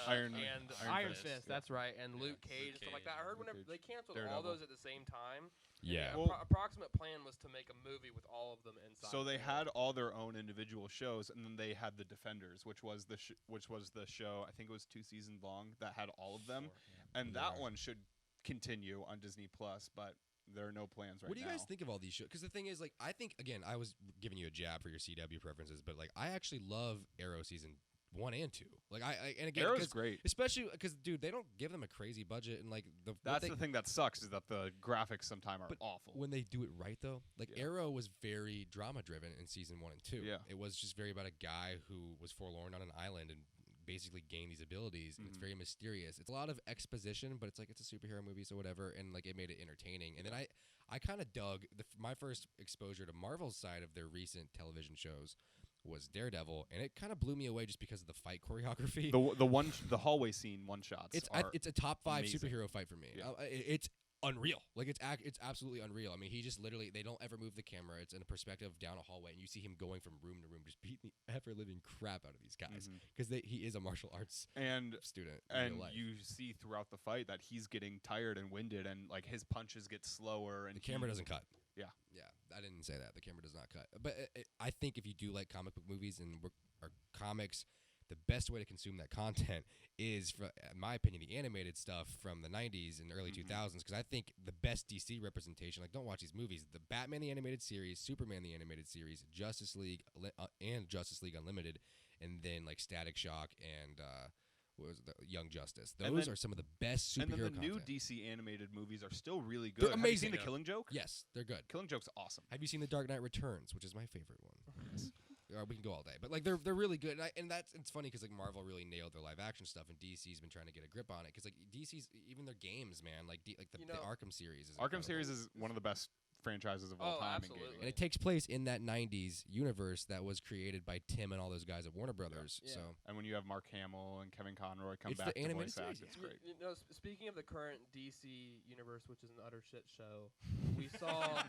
Punch! and Iron Fist, Fist. yeah. That's right, and Yeah, Luke Cage and stuff like that. I heard Luke whenever Cage, they canceled all Daredevil. those at the same time. Yeah. Well- Approximate plan was to make a movie with all of them inside. So they there. had all their own individual shows, and then they had the Defenders, which was the show. I think it was 2 seasons long that had all of them, and that Yeah. one should continue on Disney Plus, but there are no plans right now. What do you guys think of all these shows? Because the thing is, like, I think, again, I was giving you a jab for your CW preferences, but, like, I actually love Arrow season 1 and 2. Like, and again, Arrow's 'cause- great. especially because, dude, they don't give them a crazy budget, and like That's the thing that sucks is that the graphics sometimes are But awful. when they do it right, though. Like, Yeah. Arrow was very drama driven in season 1 and 2. Yeah. It was just very about a guy who was forlorn on an island and basically gained these abilities, and it's Mhm. very mysterious. It's a lot of exposition, but it's like it's a superhero movie, so whatever, and like it made it entertaining. And then I kind of dug my first exposure to Marvel's side of their recent television shows was Daredevil, and it kind of blew me away just because of the fight choreography. the hallway scene one shots. It's a top 5 amazing. superhero fight for me. Yeah. It's unreal. Like it's absolutely unreal. I mean, he just literally, they don't ever move the camera. It's in a perspective down a hallway, and you see him going from room to room, just beating the ever living crap out of these guys Mhm. because he is a martial arts and student in and real life. you see throughout the fight that he's getting tired and winded, and like his punches get slower, and The camera doesn't cut. Yeah. Yeah, I didn't say that. The camera does not cut. But I think if you do like comic book movies and or comics, the best way to consume that content is, in my opinion, the animated stuff from the 90s and early Mhm. 2000s, because I think the best DC representation, like, don't watch these movies, the Batman the Animated Series, Superman the Animated Series, Justice League, and Justice League Unlimited, and then, like, Static Shock and what was it, the Young Justice. And Those then- are some of the best superhero And then the content. new DC animated movies are still really They're good. Have you amazing. seen The Yeah. Killing Joke? Yes, they're good. Killing Joke's awesome. Have you seen The Dark Knight Returns, which is my favorite one? Yes. We can go all day, but like they're really good, and it's funny because like Marvel really nailed their live action stuff, and DC's been trying to get a grip on it because like DC's even their games, man, like the Arkham series. Is Arkham incredible. series is one of the best franchises of all Oh, time absolutely. in And gaming. it takes place in that '90s universe that was created by Tim and all those guys at Warner Brothers. Yeah. So And when you have Mark Hamill and Kevin Conroy come It's the back to animated voice act, series, it's yeah. great. You know, speaking of the current DC universe, which is an utter shit show, we saw.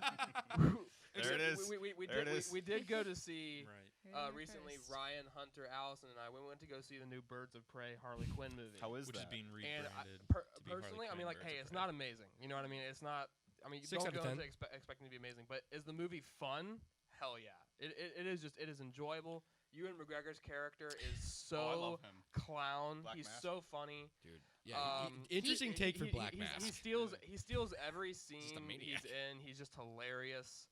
There it is. We There did, it is. we did go to see Right. recently. Ryan, Hunter, Allison, and I we went to go see the new Birds of Prey Harley Quinn movie. How is Which is that? being and rebranded. to be personally, Harley I mean, Quinn like, Birds hey, of it's Prey. not amazing. You know what I mean? It's not. I mean, you 6 don't out of go 10. into expecting to be amazing, but is the movie fun? Hell yeah! It is enjoyable. Ewan McGregor's character is so Oh, I love him. clown. Black He's Mask. so funny. dude, yeah, Um, interesting take for Black He Mask. steals every just a scene maniac. he's in. He's just hilarious.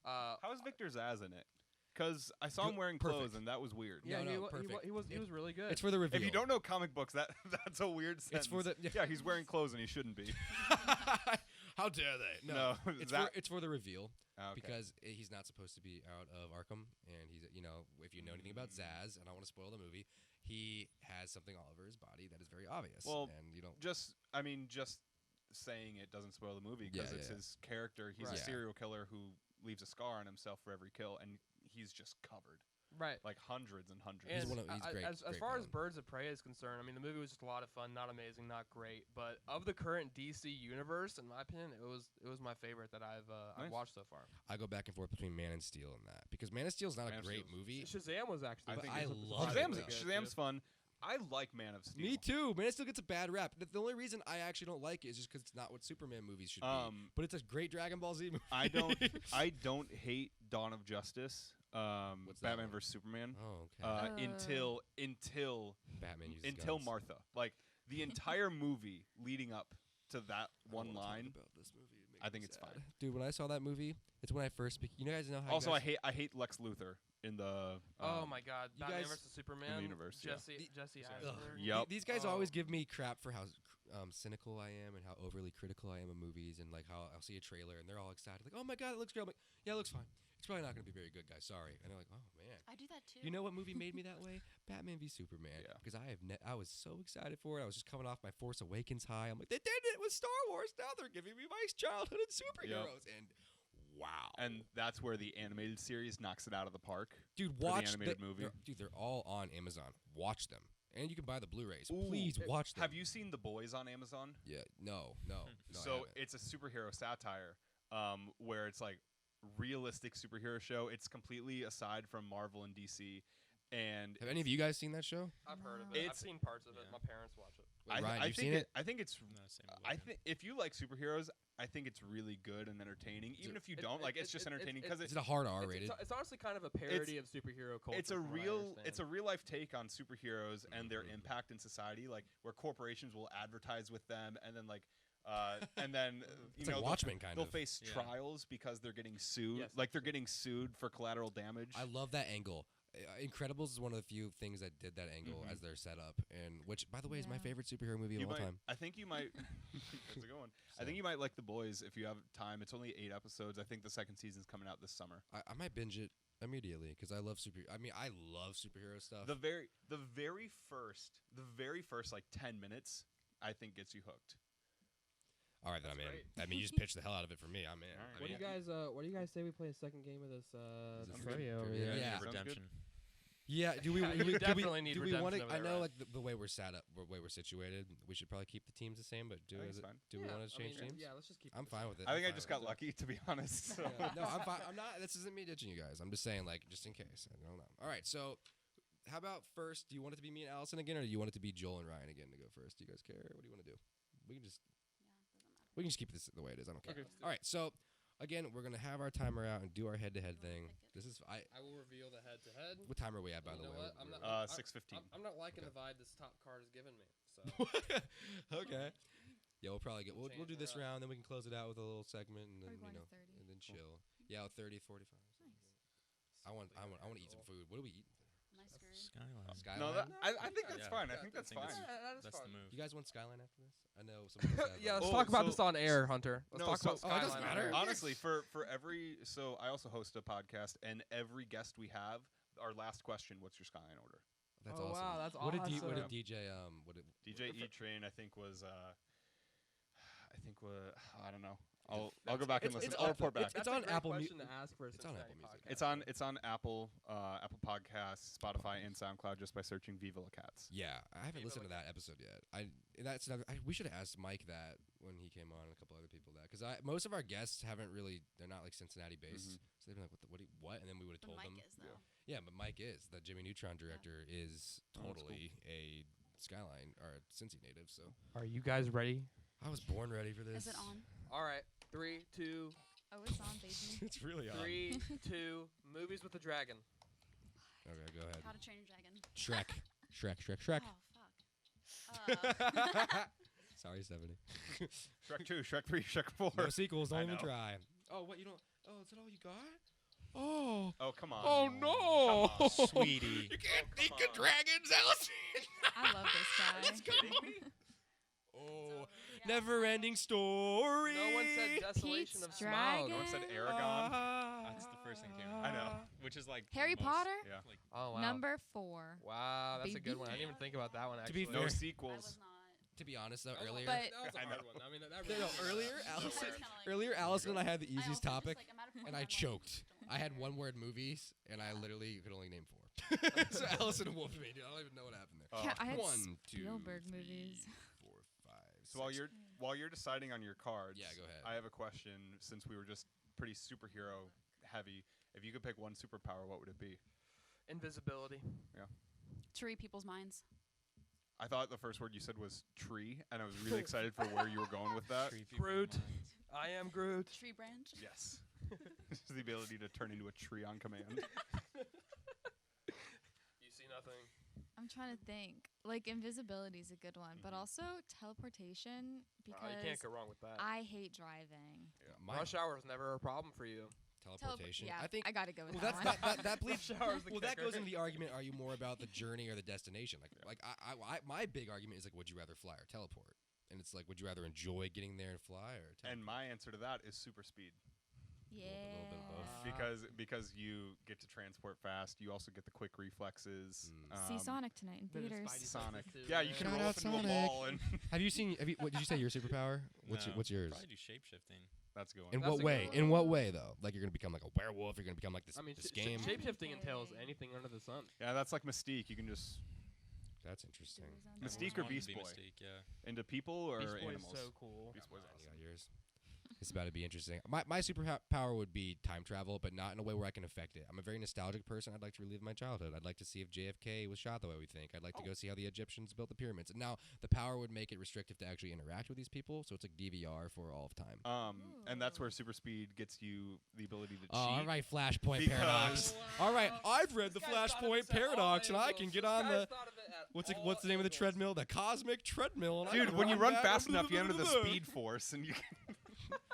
How is Victor Zaz in it? Because I saw him Good- wearing perfect. clothes, and that was weird. Yeah, No, he perfect. was really good. It's for the reveal. If you don't know comic books, that's a weird sentence. It's for the Yeah, he's wearing clothes, and he shouldn't be. How dare they? No, It's for the reveal. Okay. Because he's not supposed to be out of Arkham, and he's, if you know anything about Zaz, and I don't want to spoil the movie, he has something all over his body that is very obvious. Well, and you don't. just saying it doesn't spoil the movie because Yeah, it's yeah. his character. He's Right. a serial killer who leaves a scar on himself for every kill, and he's just covered, right. like hundreds and hundreds. He's And one of- he's great- as great far as villain. Birds of Prey is concerned, I mean, the movie was just a lot of fun, not amazing, not great, but of the current DC universe, in my opinion, it was my favorite that I've Nice. watched so far. I go back and forth between Man and Steel and that because Man of Steel is not Man a of great Steel's- movie. Shazam was actually. I But think I it's- love it, Shazam's, though. Shazam's fun. I like Man of Steel. Me too. Man of Steel gets a bad rap. The only reason I actually don't like it is just because it's not what Superman movies should be. But it's a great Dragon Ball Z movie. I don't hate Dawn of Justice. What's that Batman one? vs Superman. Oh, okay. Until Batman uses until guns. Martha. Like the entire movie leading up to that I don't one wanna talk line. about this movie. It makes I me think it's sad. fine. Dude, when I saw that movie, it's when I first. You guys know how. Also, you guys, I hate Lex Luthor in the. Oh my God! you Batman guys- vs Superman. universe, yeah. Jesse Sorry. Eisenberg. Yup. These guys Oh. always give me crap for how cynical I am and how overly critical I am of movies, and like how I'll see a trailer and they're all excited, like, "Oh my God, it looks great!" I'm like, "Yeah, it looks fine. It's probably not going to be very good, guys. Sorry." And they're like, "Oh man." I do that too. You know what movie made me that way? Batman v Superman. Yeah. Because I was so excited for it. I was just coming off my Force Awakens high. I'm like, they did it with Star Wars. Now they're giving me my childhood and superheroes. And wow. And that's where the animated series knocks it out of the park. dude, the watch animated movie. They're all on Amazon. Watch them. And you can buy the Blu-rays. Ooh. Please watch them. Have you seen The Boys on Amazon? Yeah. No. I So haven't. it's a superhero satire, where it's like realistic superhero show. It's completely aside from Marvel and DC. And Have any of you guys seen that show? I've heard of No. it. I've It's- seen parts of it. yeah. My parents watch it. Ryan, I you've think seen it? I think it's. No, same with I Logan. think if you like superheroes, I think it's really good and entertaining. Even if you don't, it's just entertaining because Is it a hard R It's, rated? it's honestly kind of a parody of superhero culture. it's a from what I real understand. real life take on superheroes and their Mhm. impact in society, like where corporations will advertise with them and then you It's know like Watchmen kind they'll of. face Yeah. trials because they're getting sued. Yes, like they're absolutely. getting sued for collateral damage. I love that angle. Incredibles is one of the few things that did that angle Mhm. as their setup, and which, by the way, is my Yeah. favorite superhero movie You of all might- time. I think you might. That's a good one. I So, think you might like The Boys if you have time. It's only 8 episodes. I think the second season's coming out this summer. I might binge it immediately because I love I love superhero stuff. The very first like 10 minutes, I think gets you hooked. All right, then I'm That's in. great. I mean, you just pitched the hell out of it for me. I'm in. All right. I What do mean, you guys say we play a second game of this Is it trivia over trivia? here? Yeah. sounds good. Redemption. Yeah, do we? Yeah, do we you do definitely we, need do we want to? redemption over I there, know, right? like the way we're set up, the way we're situated. We should probably keep the teams the same, but I think it's fine. do we want to change teams? Yeah, let's just keep. I'm it fine with it. I think I'm I fine just with got it. lucky, to be honest. So. Yeah, no, I'm fine. I'm not. This isn't me ditching you guys. I'm just saying, like, just in case. I don't know. All right, so how about first? Do you want it to be me and Allison again, or do you want it to be Joel and Ryan again to go first? Do you guys care? What do you want to do? We can just we can just keep this the way it is. I don't care. Okay. All right, so again, we're gonna have our timer out and do our head-to-head thing. This is I will reveal the head-to-head. what timer are we at, by You the know way? what? I'm not- We're- 6:15. I'm not liking Okay. the vibe this top card has given me. So okay. Yeah, we'll probably get. We'll Change do it this up. round, then we can close it out with a little segment, and Are then we going to 30? and then chill. Yeah, 30, 45. I want to eat some food. What do we eat? Nice skirt. Skyline. Skyline. No, I think that's Yeah. fine. I Yeah, think I that's think fine. it's- that is That's the fun. move. You guys want Skyline after this? I know some of us have. Yeah, let's Oh, talk about so- this on air, Hunter. Let's No, talk about so- Oh, it doesn't Skyline on matter. air. Honestly, for every I also host a podcast, and every guest we have, our last question, what's your Skyline order? That's Oh, awesome. wow, that's what Did what awesome. did DJ what did DJ E Train, I think was I don't know. I'll go back and listen. I'll report back. It's That's a on great Apple question Mu- to ask for a it's on Cincinnati Apple Music. podcast. It's on Apple Podcasts, Spotify, and SoundCloud just by searching Viva La Cats. Yeah, I haven't Viva listened to La that episode yet. We should have asked Mike that when he came on, and a couple other people that, because most of our guests haven't really. They're not like Cincinnati based, Mhm. so they'd be like, what? And then we would have But told Mike them. is though. Yeah, but Mike is the Jimmy Neutron director is Oh, that's totally a Skyline or a Cincy native. So Are you guys ready? I was born ready for this. Is it on? All right, 3, 2, Oh, it's on, baby. It's really on. 3, 2. Movies with the dragon. Okay, go ahead. How to Train Your Dragon. Shrek. Oh fuck. Sorry, Stephanie. Shrek 2, Shrek 3, Shrek 4. No sequels. Don't I even know. try. Oh, what you don't? Oh, is that all you got? Oh. Oh, come on. Oh no! Come on, sweetie. You can't Oh, think come of on. dragons, Allison. I love this guy. Oh, never-ending story. No one said Desolation Pete's of Smaug. Dragon. No one said Aragon. That's the first thing that came. I know. Which is like Harry most- Potter? Yeah. Like Oh wow. Number 4. Wow, that's a Baby. good one. I didn't even think about that one. To Actually. be No fair- I sequels. was not. To be honest, though, That was- earlier, But- that was a I hard know. one. I mean, that no, really was earlier, hard. Allison, Kinda like- earlier, Allison and I had the I easiest also just, topic, like, I'm at a point and where I I'm like, choked. don't I had care. one-word movies, and I literally could only name 4. so Allison whooped me. Dude. I don't even know what happened there. Oh. Yeah, I had 1, 2, Spielberg 3, movies. 4, 5. So while you're deciding on your cards, Yeah, go ahead. I have a question. Since we were just pretty superhero heavy, if you could pick one superpower, what would it be? Invisibility. To read people's minds. I thought the first word you said was tree, and I was really excited for where you were going with that. Tree people Groot. minds. I am Groot. Tree branch. Yes. Just the ability to turn into a tree on command. You see nothing. I'm trying to think. Like, invisibility is a good one, but Mhm. also teleportation You because can't go wrong with that. I hate driving. My Rush hour is never a problem for you. teleportation. Yeah, I think. I gotta go with Well, that that's one. that bleeds. Rush hour is the Well, that kicker. goes into the argument. Are you more about the journey or the destination? Like my big argument is like, would you rather fly or teleport? And it's like, would you rather enjoy getting there and fly or teleport? And my answer to that is super speed. Yeah. little bit of both. Because you get to transport fast, you also get the quick reflexes. See Sonic tonight in Bit of theaters. Spidey Sonic. senses too, Yeah, you man. can Shout roll out up into a Sonic. ball, and Have you seen? What did you say? Your superpower? What's No, what's yours? Probably do shapeshifting. that's a good one. In That's what a way? good one. In what way though? Like you're gonna become like a werewolf? You're gonna become like this? I mean, this game? shapeshifting Anything. entails anything under the sun. Yeah, that's like Mystique. You can just That's interesting. Mystique or Always wanted Beast to be Boy? Mystique, yeah. into people or Beast Boy animals. is so cool. Beast Boy's You awesome. got yours. It's about to be interesting. My superpower would be time travel, but not in a way where I can affect it. I'm a very nostalgic person. I'd like to relive my childhood. I'd like to see if JFK was shot the way we think. I'd like to go see how the Egyptians built the pyramids. And now the power would make it restrictive to actually interact with these people, so it's like DVR for all of time. And that's where super speed gets you the ability to cheat. All right, Flashpoint Because- Paradox. All right, I've read the Flashpoint Paradox, and I can get on the what's the name of the treadmill? The cosmic treadmill. And I Dude, can when you run that. fast enough, you enter the speed force, and you can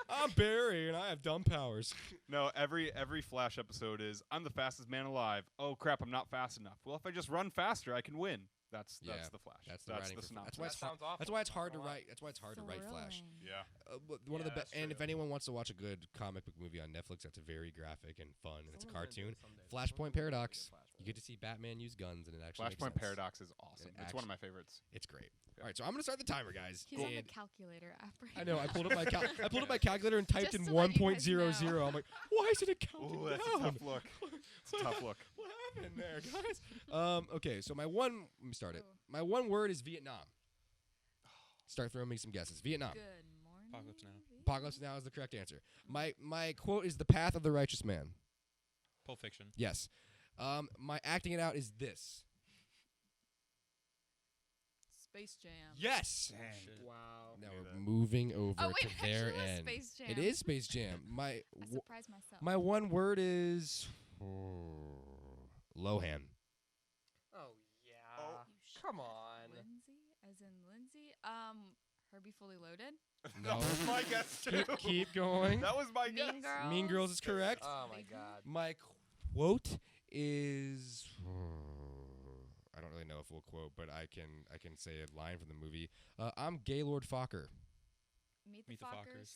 I'm Barry, and I have dumb powers. No, every Flash episode is I'm the fastest man alive. Oh crap, I'm not fast enough. Well, if I just run faster, I can win. That's the Flash. That's the writing. synopsis. That's why it's That sounds awful. That's why it's hard to Not gonna lie. write. That's why it's hard to write Flash. Thrilling. Yeah. One of the that's and if true. anyone wants to watch a good comic book movie on Netflix, that's very graphic and fun, and it's a Someone's gonna do cartoon. it someday. Flashpoint Someone's gonna Paradox. do a Flashpoint. You get to see Batman use guns, and it actually makes Flashpoint sense. Paradox is awesome. It It's one of my favorites. It's great. All right, so I'm gonna start the timer, guys. He's on the And calculator app right I know. I now. pulled up my I pulled up my calculator and typed Just in to let you guys 1.00. know. I'm like, why is it counting Ooh, that's down? a tough look. It's a tough look. What happened there, guys? Okay, so let me start it. Ooh. My one word is Vietnam. Start throwing me some guesses. Vietnam. Good morning. Apocalypse Now. Apocalypse Now is the correct answer. My quote is the path of the righteous man. Pulp Fiction. Yes. My acting it out is this. Space Jam. Yes. Shit. Wow. Now Knew we're that. moving over Oh, wait, to their actually it was end. Space Jam. It is Space Jam. I surprised myself. My one word is Lohan. Oh yeah. Oh. Come on. Lindsay, as in Lindsay. Herbie Fully Loaded. No. That was my guess too. Keep going. That was my guess. Mean Girls. Mean Girls is correct. Oh my Big god. My quote is I don't really know if we'll quote, but I can say a line from the movie. I'm Gaylord Fokker. Meet Meet the the Fockers.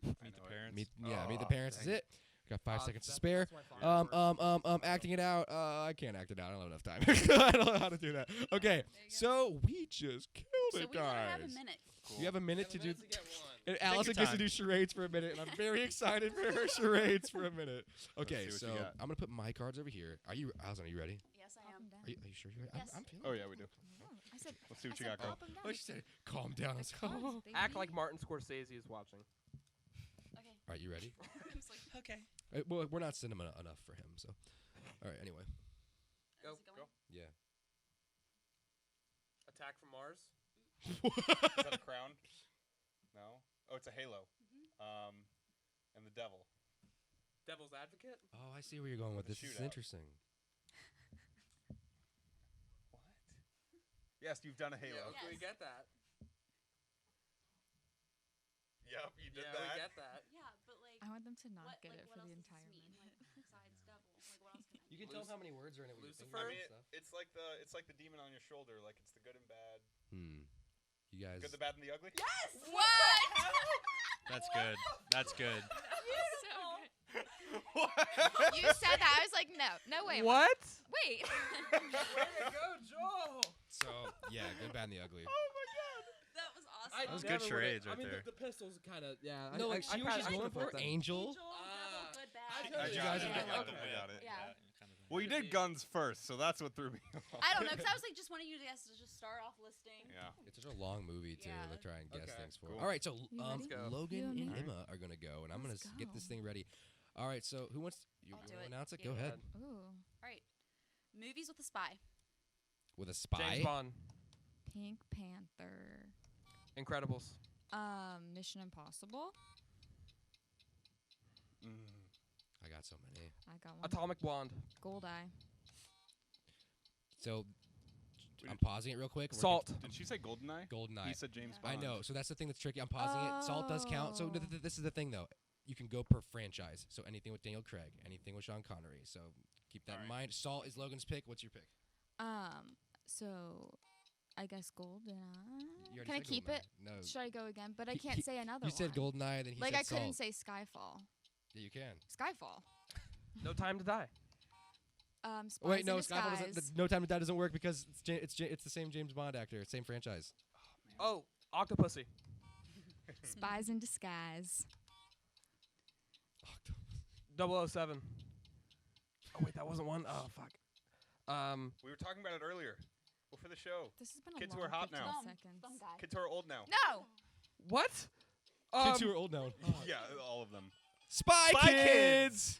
Meet I the know it. parents. Meet the Oh, parents is dang. it. Got 5 seconds to That's- spare. that's my favorite word. Acting it out. I can't act it out. I don't have enough time. I don't know how to do that. Okay, you go. so we just killed So it, we only have guys. a minute. Cool. You have a minute to do. Minutes to get one. And Allison your gets to time. do charades for a minute, and I'm very excited for her charades for a minute. Okay, see so what you got. I'm gonna put my cards over here. Allison? Are you ready? Yes, I Up am. and down. Are you sure you're ready? Yes. I'm feeling. Oh yeah, we do. Oh, I said. Let's see what I you said got, girl. up and down. Oh, she said, "Calm down." I was like, Cards, "Oh." baby. Act like Martin Scorsese is watching. Okay. All right, you ready? I'm just like, Okay. Well, we're not cinema enough for him, so. All right. Anyway, Go, is it going? go. yeah. Attack from Mars. Is that a crown? No. Oh, it's a halo. And the devil. Devil's Advocate. Oh, I see where you're going with Or the this. This is Shootout. interesting. What? Yes, you've done a halo. Yeah, okay, we Yes. get that. Yep, you did Yeah, that. we get that. Yeah, but like, I want them to not what, get like, it what for the else does entire this mean? minute. Like, besides devil, like what else can I You can tell tell how many words are in it with your Lucifer? fingers I mean, and stuff. it's like the demon on your shoulder. Like it's the good and bad. You guys. Good, the bad, and the ugly. Yes! What? That's good. That's good. So good. What? You said that. I was like, no, wait. What? Wait. Way to go, Joel. So yeah, good, bad, and the ugly. That was awesome. I That was never good would've- charades I right mean, there. the pistols kind of, yeah. No, like I she was just kinda going put for them. Angel. Angel, devil, good, bad. I I told you got guys it. are I good. got it. Okay. I got it. Yeah. Kind of Well, you did guns first, so that's what threw me off. I don't know, because I was like, just wanting you guys to just start off listing. Yeah. It's such a long movie too Yeah. to try and guess Okay, things for. cool. All right, so You ready? go. Logan You and and me? Emma are gonna go, and I'm gonna Let's get this go. thing ready. All right, so who wants? You I'll want do to it. announce it? Yeah, Go go ahead. ahead. Ooh. All right. Movies with a spy. With a spy. James Bond. Pink Panther. Incredibles. Mission Impossible. I got so many. I got one. Atomic Blonde. Goldeye. So We I'm did- pausing it real quick. We're Salt. Did she say Goldeneye? gonna- Goldeneye. He said James Yeah. I Bond. know. So that's the thing that's tricky. I'm pausing it. Salt does count. So Oh. this is the thing though. You can go per franchise. So anything with Daniel Craig, anything with Sean Connery. So keep that in Alright. mind. Salt is Logan's pick. What's your pick? So I guess Goldeneye. You already Can I said keep Goldeneye. it? No. Should I go again? But I He- can't he- say another You said one. Goldeneye, then he Like said I couldn't Salt. say Skyfall. Yeah, you can. Skyfall. No Time to Die. Spies Wait, no, in Skyfall Disguise. doesn't. No Time to Die doesn't work because it's the same James Bond actor, same franchise. Oh, Octopussy. Spies in Disguise. 007. Oh wait, that wasn't one. Oh fuck. We were talking about it earlier. Before the show. This has been a Kids who long are hot 15 now. Thumb. seconds. Thumb guy. Kids who are old now. No! What? Kids who are old now. Yeah, all of them. Spy Kids!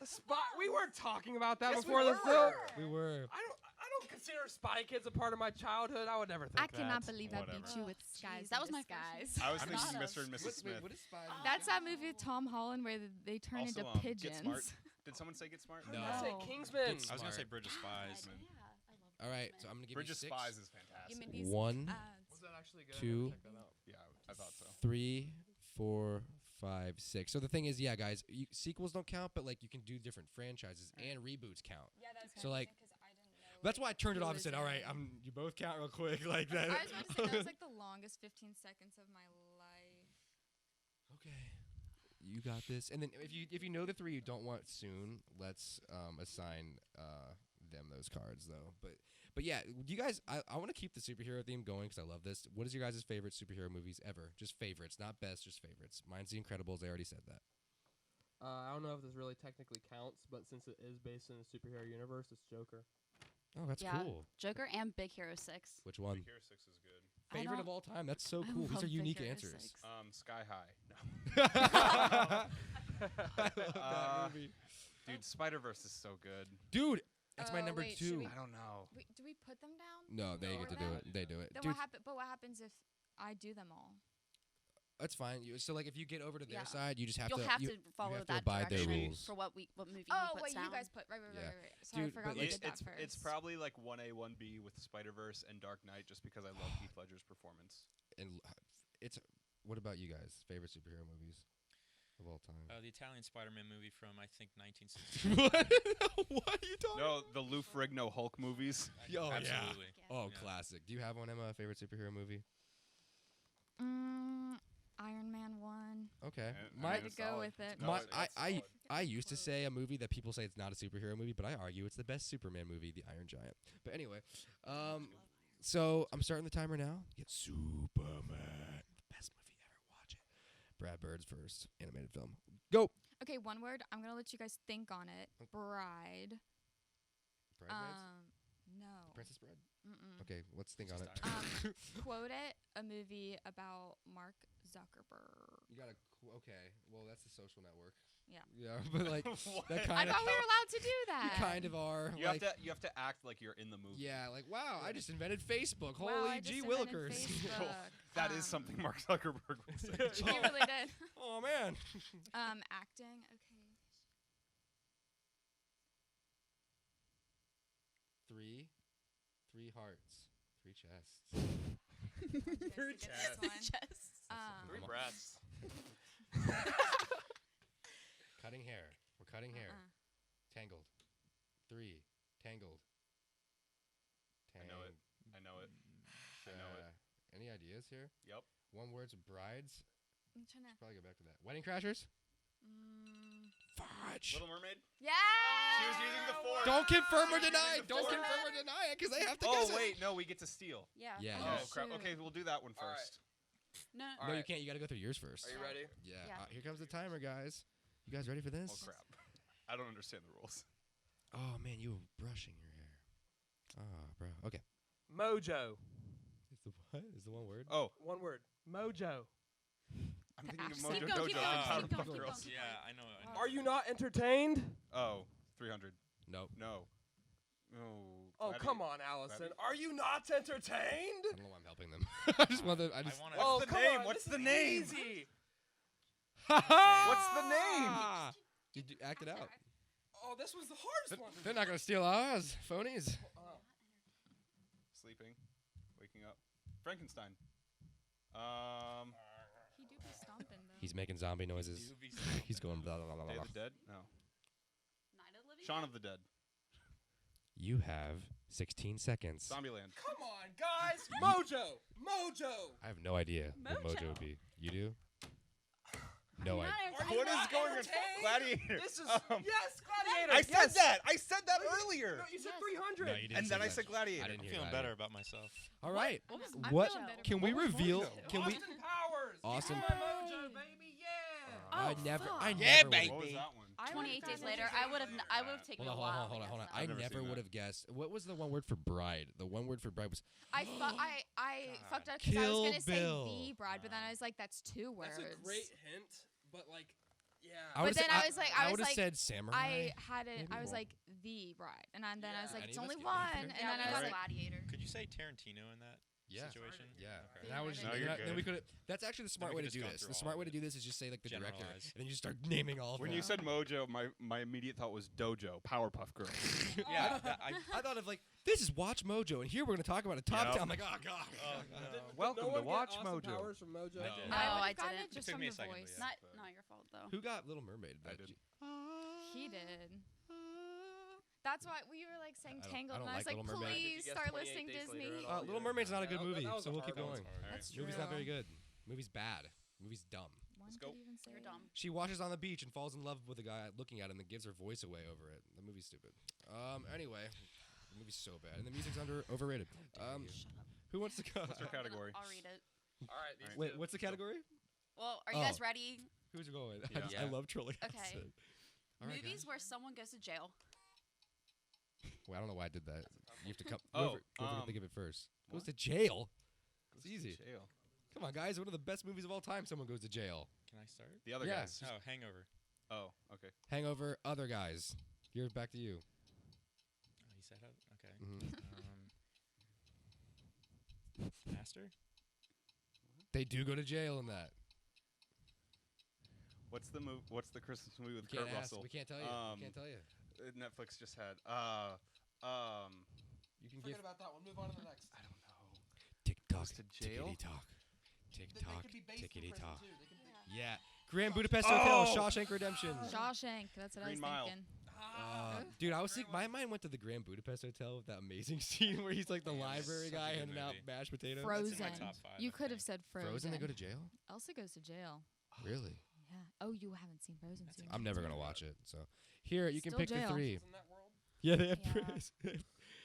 We weren't talking about that Yes, before we the film. We were. I don't consider Spy Kids a part of my childhood. I would never think I cannot that. believe I Whatever. beat you with Jeez, Skies. that in was my Discretion. guys. I was Not thinking us. Mr. and Mrs. Smith. What is Spy? That's that movie with Tom Holland where they turn Also, into Get pigeons. Smart. Did someone say Get Smart? No. I say No. Kingsman. Get I was gonna say Smart. Bridge of Spies. Yeah, I love All right, so I'm gonna give Bridge you of 6. Spies is Give fantastic. me these 1, ads. Was that actually good? Two. I gotta check that out. Yeah, I thought so. 3, 4, 5, 6. So the thing is, yeah, guys, sequels don't count, but like you can do different franchises and reboots count. Yeah, that's So, like, because I didn't know. That's why I turned it off and said, was "All right, in. you both count real quick like that." I was about to say that was like the longest 15 seconds of my life. Okay, you got this. And then if you know the 3 you don't want soon, let's assign them those cards though. But yeah, you guys, I want to keep the superhero theme going because I love this. What is your guys' favorite superhero movies ever? Just favorites, not best, just favorites. Mine's The Incredibles. I already said that. I don't know if this really technically counts, but since it is based in the superhero universe, it's Joker. Oh, that's Yeah. cool. Joker and Big Hero 6. Which one? Big Hero 6 is good. I Favorite of don't- all time. That's so I cool. These love are Big unique Hero answers. 6. Sky High. No. I love that movie. Dude, Spider-Verse is so good. Dude, that's my number wait, 2. should we- I don't know. Wait, do we put them down? No, they No, get to we're do not. it. They do it. Then Dude, what happens if I do them all? that's fine. So like if you get over to their Yeah. side, you just have You'll to have you to follow have to that abide their direction rules. for what movie he Oh, puts wait, down. you guys put right. Yeah. Sorry, Dude, I forgot but we did that it's, first. it's probably like 1A, 1B with Spider-Verse and Dark Knight just because I love Heath Ledger's performance. And it's what about you guys? Favorite superhero movies of all time? The Italian Spider-Man movie from I think 1960. What are you talking? No, the Lou Ferrigno Hulk movies. Oh, yeah. Absolutely. Oh, Yeah. classic. Do you have one, Emma? A favorite superhero movie? Iron Man 1. Okay. I My, I mean, had it's to go solid. with it. No, my it's I solid. I used to say a movie that people say it's not a superhero movie, but I argue it's the best Superman movie, The Iron Giant. But anyway, so I'm starting the timer now. Get Superman, the best movie ever. Watch it. Brad Bird's first animated film. Go. Okay, one word. I'm gonna let you guys think on it. Bride. Bridesmaids? No. Princess Bride. Mm-mm. Okay, let's think on it. Quote it. A movie about Mark Zuckerberg. You gotta. Okay, well that's the Social Network. Yeah. Yeah, but like What? that I kind of. thought we were allowed to do that. You kind of are. You like, have to act like you're in the movie. Yeah, like wow, I just invented Facebook. Wow, Holy I just gee invented willikers. Facebook. That is something Mark Zuckerberg would say. He really did. Oh man. Acting. Okay. Three hearts, 3 chests. Three chests. Um, breaths. Cutting hair. We're cutting hair. Tangled. 3. Tangled. I know it. I know it. I know it. Any ideas here? Yep. One word's brides. I'm trying to. Probably go back to that. Wedding Crashers. Fudge. Little Mermaid. Yeah. She was using the fork. Don't confirm or She was deny. using the Don't fork. confirm or deny it because they have to Oh guess it. wait, no, we get to steal. Yeah. Yeah. Oh yes. crap. shoot. Okay, we'll do that one All right. first. No. All No, you right. can't. You got to go through yours first. Are you ready? Yeah. Yeah. Here comes the timer, guys. You guys ready for this? Oh crap. I don't understand the rules. Oh man, you were brushing your hair. Ah, bro. Okay. Mojo. Is the what? Is the one word? Oh, One word. Mojo. I'm thinking of Keep Mojo going, Dojo. keep from going, Powerpuff keep going, keep Girls. going. Yeah, I know. Are you not entertained? Oh, 300. Nope. No. No. Oh, come on, Allison. Are you not entertained? I don't know why I'm helping them. I just want to. I just. wanna- Oh, What's the come name? on, What's this the is name? Easy. What's the name? You act it out. Oh, this was the hardest one. They're not gonna steal ours, phonies. Oh. Sleeping. Waking up. Frankenstein. He do be stomping though. He's making zombie noises. He's going blah blah blah Day blah. of the Dead? No. Night of the Living Shaun Dead? of the Dead. You have 16 seconds. Zombieland. Come on, guys. Mojo. Mojo. I have no idea what Mojo would be. You do? No idea. Are you What is not going on? entertained? Gladiator. This is Um, yes, Gladiator. I said yes. that. I said that earlier. No, you said Yes. 300. No, you didn't. And then say I said that. Gladiator. I didn't I'm hear feeling Gladiator. better about myself. All right. I'm What feeling better. can we reveal? Can we? Austin Powers. Austin- Give me my Mojo, baby. Yeah. I Oh, never. fuck. I Yeah, never. baby. What was that one? I 28 would've days gotten later, it. I would have taken Hold a on, while. hold on, to hold on. guess I I've never never seen would that. have guessed. What was the one word for bride? The one word for bride was I fucked up because I Kill was gonna say Bill. the bride, but then I was like, that's 2 words. That's a great hint, but like, yeah. would've then said- I was like- I was would have like- said samurai. I had it. Maybe? I was like the bride, and then I was Yeah. like, Any it's of us only get one, anything? and Yeah, then we I was got like, Gladiator. Could you say Tarantino in that Yeah. situation? Yeah, Okay. and I was No, you're then we good. could. That's actually the smart we way could to just do go this. through The all smart of way to it. do this is just say like the director, Generalize. and then you just start naming all. Of When them. you said Mojo, my immediate thought was Dojo, Powerpuff Girls. Yeah, I thought of like this is Watch Mojo, and here we're gonna talk about a top Yep.10. I'm like, oh god. Welcome no to one Watch get Austin Mojo. Powers from Mojo. I did. No, I I would've gotten didn't. it just Took from me a the second, voice. but Not your fault though. Who got Little Mermaid? I did. He did. That's why we were like saying I don't Tangled, and I like was like, Little Mermaid. please Did you guess start 28 listing Days Disney. Later at all? Little Yeah. Mermaid's not a good That- movie, that was so a we'll hard keep one. going. That's true. Movie's not very good. Movie's bad. Movie's dumb. One Let's could go. even say You're it. dumb. She washes on the beach and falls in love with the guy looking at it and then gives her voice away over it. The movie's stupid. Anyway, the movie's so bad and the music's overrated. Who wants to go? What's your category? I'll read it. All right. These Wait, two. what's the category? Well, are you Oh. guys ready? Who's going? Yeah. I love trolling. Okay. acid. All right, Movies guys. where someone goes to jail. Well, I don't know why I did that. You have to come. Oh, whoever can think of it first. Goes what? to jail. It's easy. Jail. Come on, guys. One of the best movies of all time. Someone goes to jail. Can I start? The other Yeah. guys. Oh, Hangover. Oh, okay. Hangover. Other guys. You're back to you. Oh, you said it? Okay. Mhm. Master? They do go to jail in that. What's the Christmas movie with We can't Kurt ask. Russell? We can't tell you. Um, We can't tell you. Netflix just had. You can Forget give about that one. Move on to the next. I don't know. tick tock. Goes to jail? Tickety tock. Tick They tock. could be based in Tickety prison tock. too. They could be- Yeah. Grand Budapest Hotel. Oh! Shawshank Redemption. Shawshank. That's what Green I Mile. was thinking. Dude, I was thinking. My mind went to the Grand Budapest Hotel with that amazing scene where he's like the Damn, library such a guy good handing out movie. mashed potatoes. That's in my Frozen. top 5, You I could have think. said Frozen. Frozen. They go to jail. Elsa goes to jail. Really? Yeah. Oh, you haven't seen Frozen. That's so you I'm can't never say gonna that. watch it. So here you can Still pick jail. the 3. In that world. Yeah, they have. Yeah.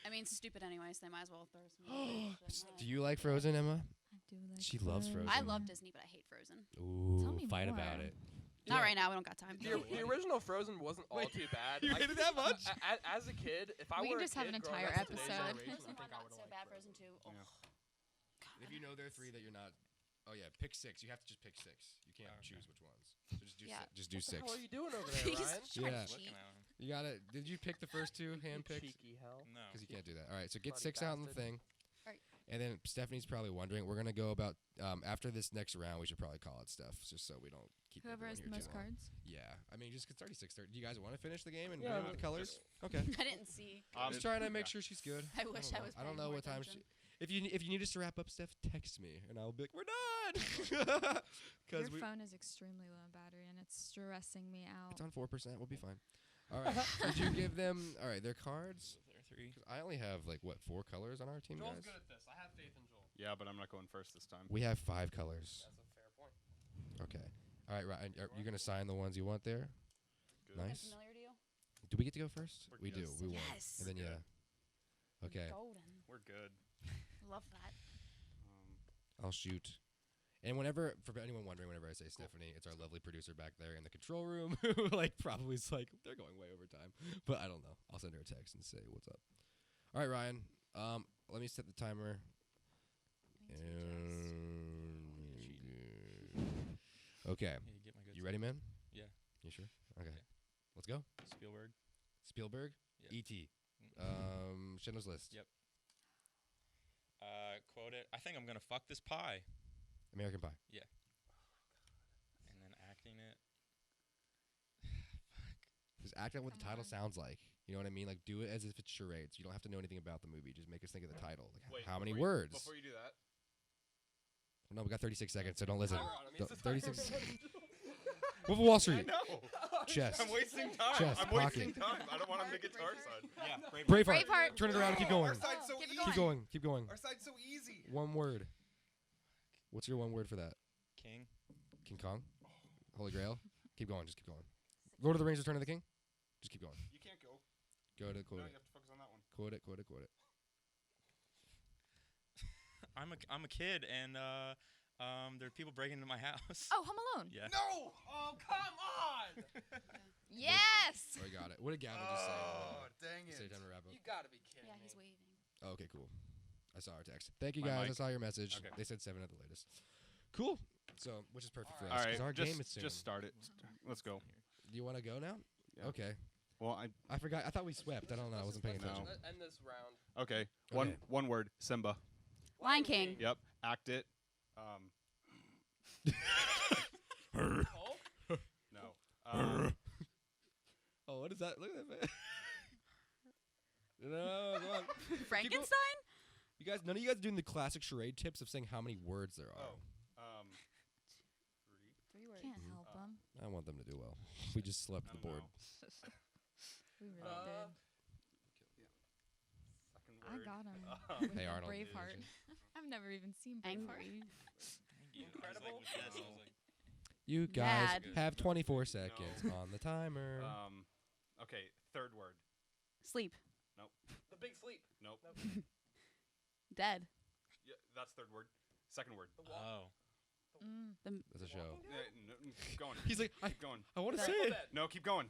I mean, stupid anyways. They might as well throw some. Do you like Frozen, Emma? I do like She loves Frozen. I love Disney, but I hate Frozen. Ooh, Tell me fight more. about it. Not right now. We don't got time. The original Frozen wasn't all Wait, too bad. you I- hated that much? As a kid, if I We were can a just have kid an growing entire up in today's episode. generation, Frozen I think 1 I not would've so liked bad. Frozen. Frozen 2. Oh. Yeah. If you know there are 3 that you're not. Oh yeah, pick 6. You have to just pick 6. You can't Okay. choose which ones. So just do Yeah. just do What the 6. hell are you doing over there, He's Ryan? trying Yeah. to Looking cheat. at him. You got it. Did you pick the first 2 hand picked? Cheeky hell. No. Because you can't do that. All right, so get Bloody 6 out in the bastard. thing. Alright. And then Stephanie's probably wondering. We're gonna go about after this next round. We should probably call it stuff, just so we don't keep. Whoever everyone has the here too most long. cards. Yeah, I mean, just 'cause it's already 6:30. Do you guys want to finish the game and Yeah, go with the colors? Okay. I didn't see. Just trying to make sure she's good. I wish I was. I don't paying know more what time attention. if you need us to wrap up, Steph, text me and I'll be like, we're done. Your Because phone is extremely low in battery, and it's stressing me out. it's on 4%. We'll be fine. All right. Did you give them? All right, their cards. There are 3. 'Cause I only have like what 4 colors on our team, Joel's guys. good at this. I have faith in Joel. Yeah, but I'm not going first this time. We have 5 colors. That's a fair point. Okay. All right, Ryan, are you gonna sign the ones you want there? Good. Nice. Familiar to you? Do we get to go first? We're We do. yes. We won. Yes. And then We're yeah. Okay. Golden. We're good. Love that. I'll shoot. And whenever, for anyone wondering, whenever I say Stephanie, it's our lovely producer back there in the control room who, like, probably is like, they're going way over time. But I don't know. I'll send her a text and say, what's up. All right, Ryan. Let me set the timer. Okay. Hey, you get my good You ready, man? Yeah. You sure? Okay. Okay. Let's go. Spielberg. Spielberg. Yep. E.T. Schindler's List. Yep. Quote it. I think I'm gonna fuck this pie. American Pie. And then acting it. Just act out what the Come title on. sounds like. You know what I mean? Like, do it as if it's charades. You don't have to know anything about the movie. Just make us think of the title. Like, how many words? Before you do that, No, we got 36 seconds, so don't listen. Timer on him. Th- It's the 36 timer. Wolf of Wall I Street. know. Chess. I'm wasting time. Chess, I'm wasting time. I don't want him to guitar side. Yeah. Braveheart. Braveheart. Turn it around and keep going. Our side's so Keep it easy. Keep going. Keep going. Our side's so easy. One word. What's your one word for that? King. King Kong? Holy Grail? Keep going. Just keep going. Lord of the Rings, Return of the King? Just keep going. You can't go. Go to No, quote you it. have to focus on that one. Quote it, quote it, quote it. I'm a kid and There are people breaking into my house. Oh, Home Alone. Yeah. No! Oh, come on! Yes. Oh, I got it. What did Gavin just say? Dang Say time to wrap up. You gotta be kidding Yeah, me. he's waving. Oh, okay, cool. I saw our text. Thank you My guys. mic. I saw your message. Okay. They said 7 at the latest. Cool. So, which is perfect for us All because right, our game is soon. just start it. Let's go. Do you want to go now? Yeah. Okay. Well, I forgot. I thought we swept. I don't know. I wasn't paying No. attention. Let's end this round. okay. Okay. One word. Simba. Lion King. Yep. Act it. Hulk? No. Oh, what is that? Look at that man. No, come on. Frankenstein? You guys, none of you guys are doing the classic charade tips of saying how many words there are. Oh. 3 words. Can't help them. I want them to do well. We just slept I the don't board. know. We really Uh, Second did. I word. got him. Hey, Arnold. Braveheart. I've never even seen Braveheart. Angry. Incredible. You guys Mad. have 24 seconds on the timer. Okay. Third word. Sleep. The Big Sleep. Nope. Dead. Yeah, that's third word. Second word. The Walk. Oh. That's a show. Keep going. He's like, Keep going. I want to The- say Evil it. Dead. No, keep going.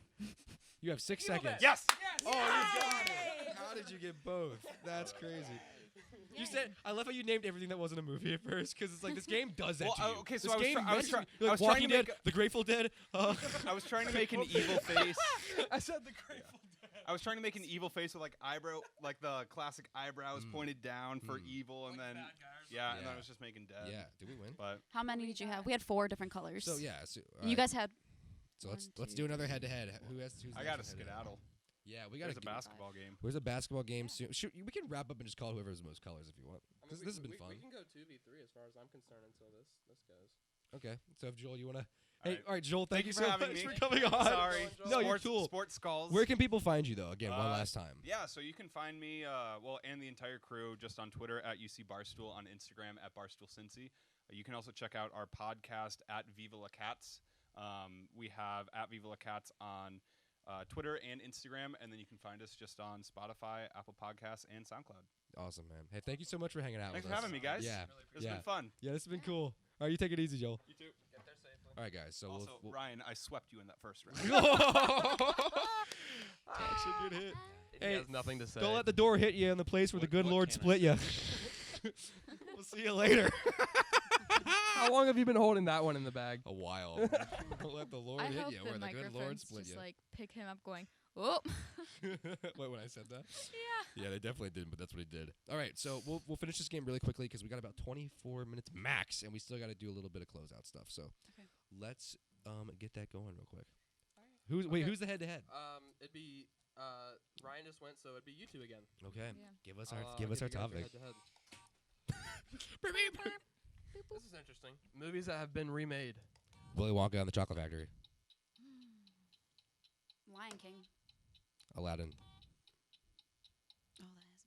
You have 6 Evil seconds. Dead. Yes. Yes. Oh, you got it. How did you get both? That's crazy. You said, I love how you named everything that wasn't a movie at first, because it's like this game does that Well, to you. okay, so this I was game try- I was messes try- with you. You're I like was trying Walking to Dead, make The Grateful Dead. I was trying to make an evil face. I said the Grateful Dead. I was trying to make an evil face with like eyebrow, like the classic eyebrows pointed down for evil, and Like then bad guy or yeah, and then Yeah. I was just making dead. Yeah, did we win? But How many did you have? We had 4 different colors. So yeah, so, You guys had. So let's 1, do 2, another head to head. Who has? Who's I next got a for head-to-head? skedaddle. Yeah, we got There's a basketball game. There's a basketball game soon. Shoot, we can wrap up and just call whoever has the most colors if you want. I mean, This has been we fun. can go 2v3 as far as I'm concerned until this goes. Okay, so if Joel, you wanna? All Hey, right. all right, Joel. Thank you so having much me. for coming on. Sorry. No, you're Sports, cool. Sports skulls. Where can people find you though? Again, one last time. Yeah, so you can find me, and the entire crew just on Twitter at UC Barstool, on Instagram at Barstool Cincy. You can also check out our podcast at Viva La Cats. We have at Viva La Cats on Twitter and Instagram, and then you can find us just on Spotify, Apple Podcasts, and SoundCloud. Awesome, man. Hey, thank you so much for hanging out Thanks with for us. having me, guys. Yeah, It's yeah, been fun. yeah. This has been cool. All right, you take it easy, Joel. You too. Get there safely. All right, guys. So Also, we'll Ryan, I swept you in that first round. Actually, good hit. He Hey, has nothing to say. Don't let the door hit you in the place where the good What Lord can I split you. We'll see you later. How long have you been holding that one in the bag? A while. Don't let the Lord I hit hope you the where the good Lord microphones split just you. like pick him up going, oh. Wait, when I said that? Yeah. Yeah, they definitely didn't, but that's what he did. All right, so we'll finish this game really quickly because we got about 24 minutes max, and we still got to do a little bit of closeout stuff. So Okay. let's get that going real quick. Okay. Who's the head to head? It'd be Ryan just went, so it'd be you two again. Okay, Yeah. give us I'll, our give us our you guys your topic. head-to-head. This is interesting. Movies that have been remade. Willy Wonka and the Chocolate Factory, Lion King. Aladdin. Oh, that hasn't been remade yet.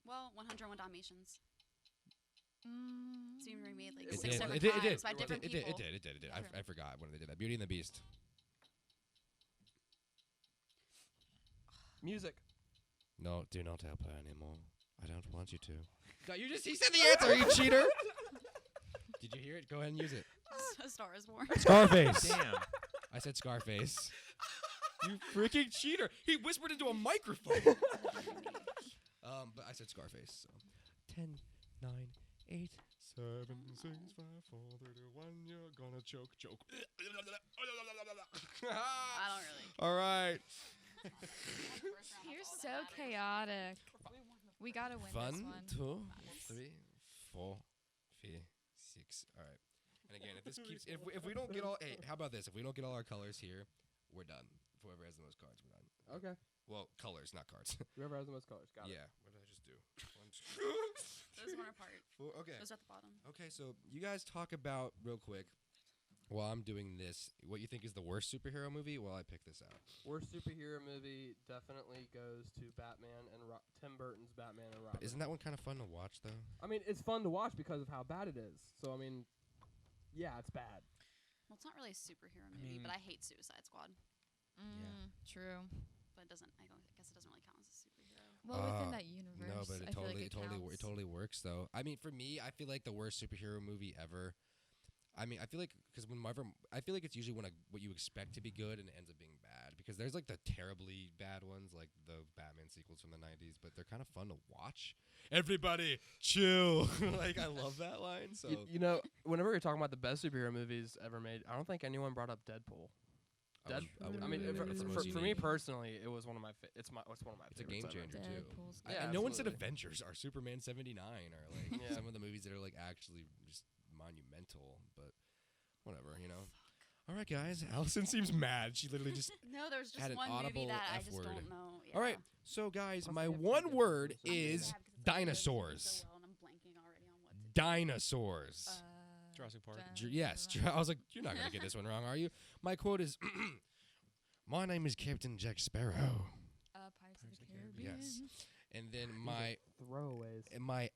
Well, 101 Dalmatians. It's been remade like It 6 did. different It times did. by different It people. did. Okay. I forgot when they did that. Beauty and the Beast. Music. No, do not help her anymore. I don't want you to. God, he said the answer, you cheater. Did you hear it? Go ahead and use it. A Star is Born. Scarface. Damn. I said Scarface. You freaking cheater. He whispered into a microphone. But I said Scarface. So 10, 9, 8, 7, 6, 5, 4, 3, 2, 1. You're gonna choke. I don't really. All right. You're so chaotic. We gotta win this Fun. one. 2, 3, 4, 5, 6. All right. And again, if this keeps, if we don't get all, hey, how about this? If we don't get all our colors here, we're done. Whoever has the most cards, we're done. Okay. Well, colors, not cards. Whoever has the most colors. Got it. Yeah. What did I just do? 1, 2, Those weren't apart. 4. Okay. Those are at the bottom. Okay. So you guys talk about real quick while I'm doing this. What you think is the worst superhero movie? While I pick this out. Worst superhero movie definitely goes to Batman and Tim Burton's Batman and Robin. But isn't that one kind of fun to watch though? I mean, it's fun to watch because of how bad it is. So I mean, yeah, it's bad. Well, it's not really a superhero movie, but I hate Suicide Squad. True. But it doesn't. I guess it doesn't really count as a superhero. Well, within that universe, No, but it I feel totally it counts. it totally works though. I mean, for me, I feel like the worst superhero movie ever. I mean, I feel like because I feel like it's usually what you expect to be good and it ends up being bad. Because there's like the terribly bad ones, like the Batman sequels from the '90s, but they're kind of fun to watch. Everybody, chill. Like I love that line. So You know, whenever we're talking about the best superhero movies ever made, I don't think anyone brought up Deadpool. I mean, it's the most for me unique. personally, it was one of my. It's one of my. It's a favorites game ever. changer too. Deadpool's Yeah, And no one said absolutely. Avengers or Superman '79 or like Yeah. some of the movies that are like actually just monumental, but whatever, you know. All right, guys. Allison seems mad. She literally just. No, there's Had just an one audible movie that I F just word. don't know. All right, Yeah. so guys, Plus my they have one two word different I'm is sad 'cause it's like they're doing dinosaurs. so well, and I'm blanking already on what to do. Dinosaurs. Jurassic Park. Yes, I was like, you're not gonna get this one wrong, are you? My quote is, "My name is Captain Jack Sparrow." Pirates of the Caribbean. Yes, and then my Throwaways.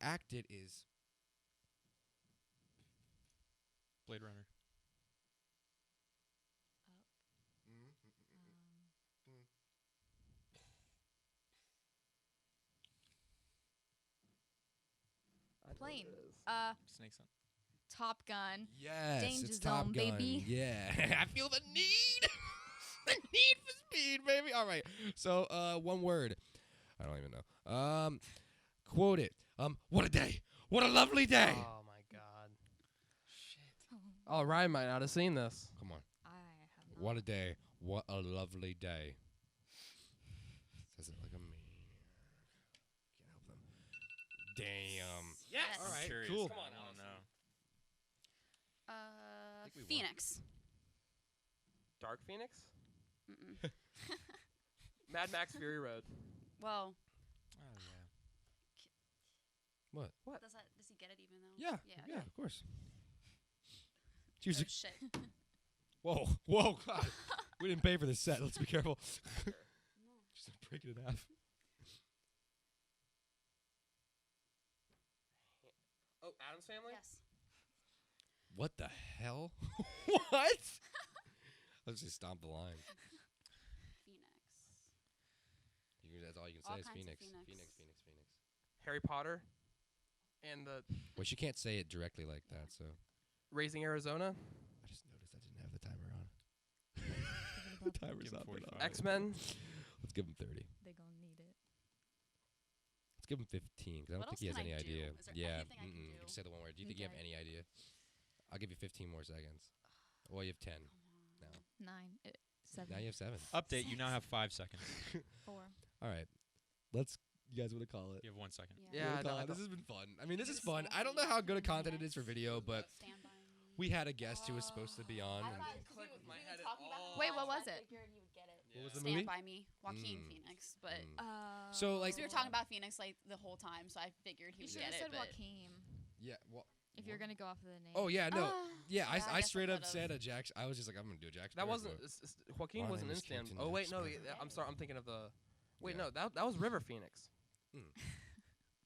acted is Blade Runner. Plane. Snakes on. Top Gun. yes, Danger it's Top Zone, Gun. baby. Yeah, I feel the need, the need for speed, baby. All right, so one word. I don't even know. Quote it. What a day. What a lovely day. Oh my god. Shit. Oh, Ryan might not have seen this. Come on. I have not. What a day. What a lovely day. Says it like a maniac. Can't help them. Damn. Yes. All right, Curious. cool. Come on, I don't know. think we won. Phoenix. Dark Phoenix? Mm-mm. Mad Max Fury Road. Well, Oh yeah. What? does he get it even though? Yeah, of course. Oh, She was like, shit. whoa, God. We didn't pay for this set. Let's be careful. Just break it in half. Oh, Adam's Family? Yes. What the hell? What? Let's just stomp the line. Phoenix. That's all you can All say is kinds of Phoenix. Phoenix. Phoenix. Harry Potter? And the Well, she can't say it directly like that, so. Raising Arizona? I just noticed I didn't have the timer on. The timer's Give him not been 45. on. X-Men? Let's give him 30. They gonna need it. Let's give him 15 because I don't What think else he has can any I do? idea. Is there Yeah, anything I can do? Just say the one word. Do you You think you have get any idea? I'll give you 15 more seconds. Well, you have 10 now. 9, 7, Now you have 7. Update. You now have 5 seconds. 4. All right. You guys want to call it? You have 1 second. Yeah, Wanna I call don't- it? This has been fun. I mean, this is Just fun. I don't know how good a content it is for video, but Stand by me. we had a guest who was supposed to be on. and- clicked with my head at talking about all. it. Wait, what was I it? figured you would get it. What was the Stand movie? by me, Joaquin Mm. Phoenix. But Mm. So, like, we were talking about Phoenix like the whole time, so I figured he You would should get have it. said But Joaquin Yeah, well, if you're gonna go off of the name. oh, yeah, no. Yeah, I I guess I straight up could've. said a Jack. I was just like, I'm going to do a Jack That Sparrow wasn't... quote. Joaquin My wasn't name in is Stand... Captain Oh, wait, Jack no. Sparrow. I'm sorry. I'm thinking of the... Wait, Yeah. no. That was River Phoenix. Mm.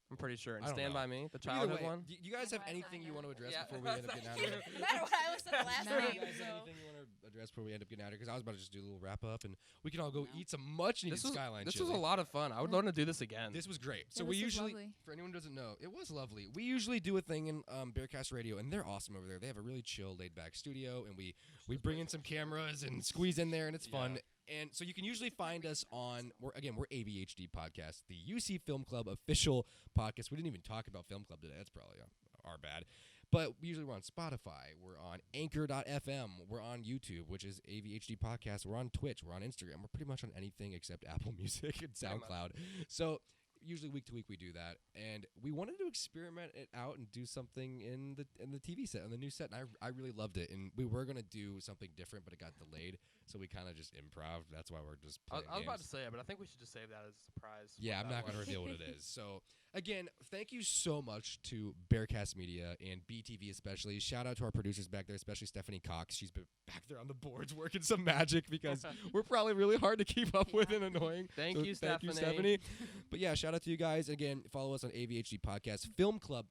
I'm pretty sure. And I don't Stand know. By Me, the Either childhood way, one. Do you guys have Right, anything you kinda. want to address Yeah. before we end up getting out of here? no matter what I listen to the last No. Do name. you guys have So. anything you want to address before we end up getting out of here? Because I was about to just do a little wrap up, and we can all go No. eat some much needed This was Skyline This chili. was a lot of fun. I would love to do this again. This was great. So Yeah, we this was usually, lovely. for anyone who doesn't know, it was lovely. We usually do a thing in Bearcast Radio, and they're awesome over there. They have a really chill, laid-back studio, and we bring in some cameras and squeeze in there, and it's fun. And so you can usually find us on, we're AVHD Podcast, the UC Film Club official podcast. We didn't even talk about Film Club today. That's probably our bad. But usually we're on Spotify. We're on Anchor.fm. We're on YouTube, which is AVHD Podcast. We're on Twitch. We're on Instagram. We're pretty much on anything except Apple Music and SoundCloud. So usually week to week we do that. And we wanted to experiment it out and do something in the TV set, on the new set. And I really loved it. And we were going to do something different, but it got delayed. So we kind of just improv. That's why we're just I playing was about to games. say it, but I think we should just save that as a surprise. Yeah, I'm not going to reveal what it is. So, again, thank you so much to Bearcast Media and BTV especially. Shout out to our producers back there, especially Stephanie Cox. She's been back there on the boards working some magic because we're probably really hard to keep up with and annoying. Thank So you, Thank you, Stephanie. Stephanie. But yeah, shout out to you guys. Again, follow us on AVHD Podcast. Film Club.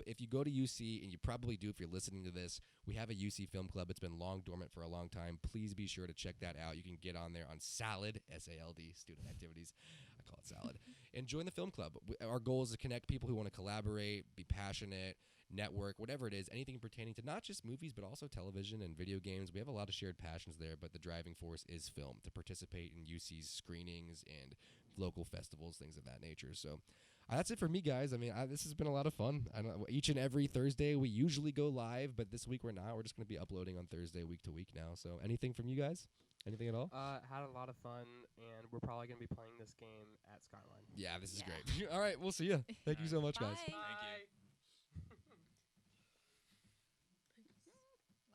If you go to UC, and you probably do if you're listening to this, we have a UC Film Club. It's been long dormant for a long time. Please be sure to check that out. You can get on there on SALAD, S-A-L-D, student activities. I call it SALAD. And join the film club. Our goal is to connect people who want to collaborate, be passionate, network, whatever it is, anything pertaining to not just movies, but also television and video games. We have a lot of shared passions there, but the driving force is film, to participate in UC's screenings and local festivals, things of that nature. So that's it for me, guys. I mean, this has been a lot of fun. Each and every Thursday, we usually go live, but this week we're not. We're just going to be uploading on Thursday week to week now. So anything from you guys? Anything at all? Had a lot of fun, and we're probably going to be playing this game at Skyline. Yeah, this is great. All right, we'll see you. Thank you so much, guys. Bye. Thank you.